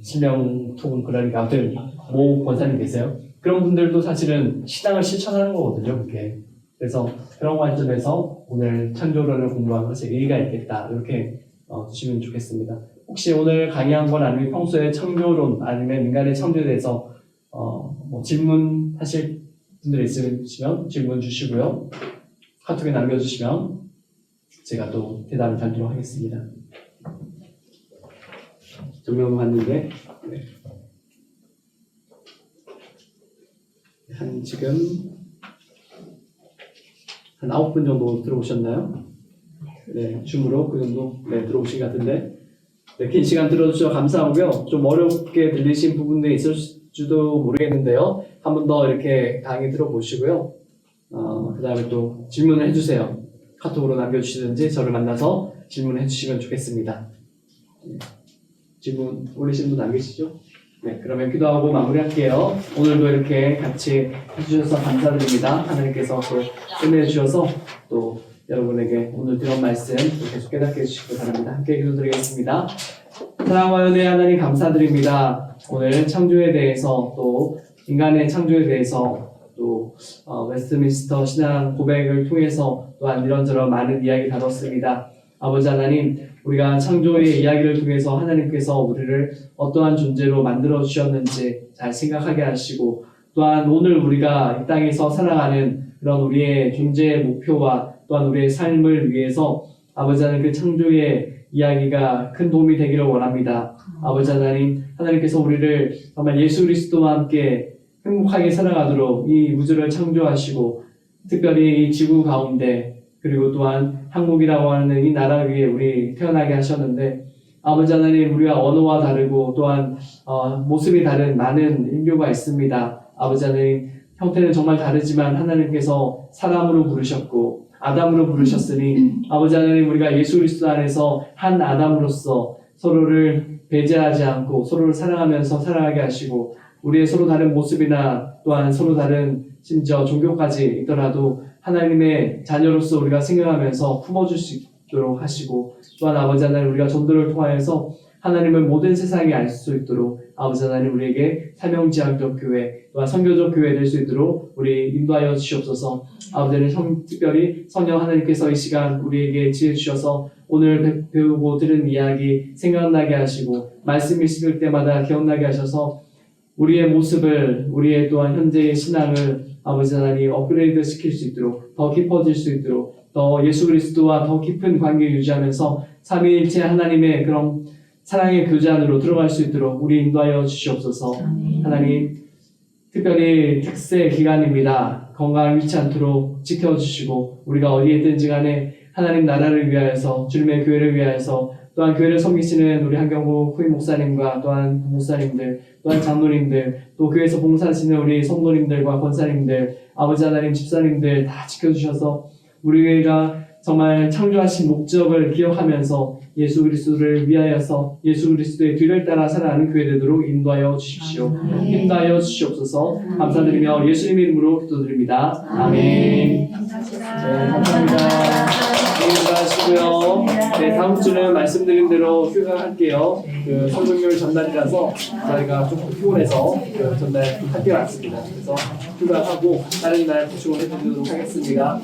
실명통은 그러니까 아무튼 모 권사님 계세요. 그런 분들도 사실은 신앙을 실천하는 거거든요. 그게 그래서 그런 관점에서 오늘 창조론을 공부하는 것에 의의가 있겠다. 이렇게 두시면 좋겠습니다. 혹시 오늘 강의한 건 아니면 평소에 창조론 아니면 인간의 창조에 대해서 뭐 질문하실 분들 있으시면 질문 주시고요. 카톡에 남겨주시면 제가 또 대답을 드리도록 하겠습니다. 정면 봤는데 지금 한 9분 정도 들어오셨나요? 네, 줌으로 그 정도 들어오신 것 같은데 긴 시간 들어주셔서 감사하고요. 좀 어렵게 들리신 부분들이 있을지도 모르겠는데요. 한 번 더 이렇게 강의 들어보시고요. 그 다음에 또 질문을 해주세요. 카톡으로 남겨주시든지 저를 만나서 질문을 해주시면 좋겠습니다. 질문 올리신 분 안 계시죠? 네, 그러면 기도하고 마무리할게요. 오늘도 이렇게 같이 해주셔서 감사드립니다. 하나님께서 또 끝내주셔서 또 여러분에게 오늘 들은 말씀 계속 깨닫게 해주시기 바랍니다. 함께 기도드리겠습니다. 사랑과 은혜 하나님 감사드립니다. 오늘 창조에 대해서 또 인간의 창조에 대해서 또 웨스트민스터 신앙 고백을 통해서 또한 이런저런 많은 이야기 다뤘습니다. 아버지 하나님, 우리가 창조의 이야기를 통해서 하나님께서 우리를 어떠한 존재로 만들어 주셨는지 잘 생각하게 하시고, 또한 오늘 우리가 이 땅에서 살아가는 그런 우리의 존재의 목표와 또한 우리의 삶을 위해서 아버지 하나님 그 창조의 이야기가 큰 도움이 되기를 원합니다. 아버지 하나님, 하나님께서 우리를 정말 예수 그리스도와 함께 행복하게 살아가도록 이 우주를 창조하시고 특별히 이 지구 가운데 그리고 또한 한국이라고 하는 이 나라 위에 우리 태어나게 하셨는데 아버지 하나님, 우리와 언어와 다르고 또한 모습이 다른 많은 인류가 있습니다. 아버지 하나님, 형태는 정말 다르지만 하나님께서 사람으로 부르셨고 아담으로 부르셨으니 아버지 하나님, 우리가 예수 그리스도 안에서 한 아담으로서 서로를 배제하지 않고 서로를 사랑하면서 살아가게 하시고 우리의 서로 다른 모습이나 또한 서로 다른 심지어 종교까지 있더라도 하나님의 자녀로서 우리가 생각하면서 품어줄 수 있도록 하시고 또한 아버지 하나님, 우리가 전도를 통하여서 하나님을 모든 세상에 알 수 있도록 아버지 하나님, 우리에게 사명지향적 교회 또한 선교적 교회 될 수 있도록 우리 인도하여 주시옵소서. 아버지 하나님, 특별히 성령 하나님께서 이 시간 우리에게 지혜 주셔서 오늘 배우고 들은 이야기 생각나게 하시고 말씀 읽을 때마다 기억나게 하셔서 우리의 모습을, 우리의 또한 현재의 신앙을 아버지 하나님 업그레이드 시킬 수 있도록 더 깊어질 수 있도록 더 예수 그리스도와 더 깊은 관계 유지하면서 삼위일체 하나님의 그런 사랑의 교제 안으로 들어갈 수 있도록 우리 인도하여 주시옵소서. 하나님, 특별히 특세 기간입니다. 건강 잃지 않도록 지켜주시고 우리가 어디에 있든지 간에 하나님 나라를 위하여서 주님의 교회를 위하여서 또한 교회를 섬기시는 우리 한경구 후임 목사님과 또한 목사님들 또한 장로님들 또 교회에서 봉사하시는 우리 성도님들과 권사님들 아버지 하나님 집사님들 다 지켜주셔서 우리가 정말 창조하신 목적을 기억하면서 예수 그리스도를 위하여서 예수 그리스도의 뒤를 따라 살아가는 교회 되도록 인도하여 주십시오. 인도하여 주시옵소서. 감사드리며 예수님 이름으로 기도드립니다. 아멘. 감사합니다. 인도하시고요. 네, 다음 주는 말씀드린 대로 휴강할게요. 그 성경률 전날이라서 저희가 조금 피곤해서 전날 학교에 왔습니다. 그래서 휴강하고 다른 날 보충을 해드리도록 하겠습니다.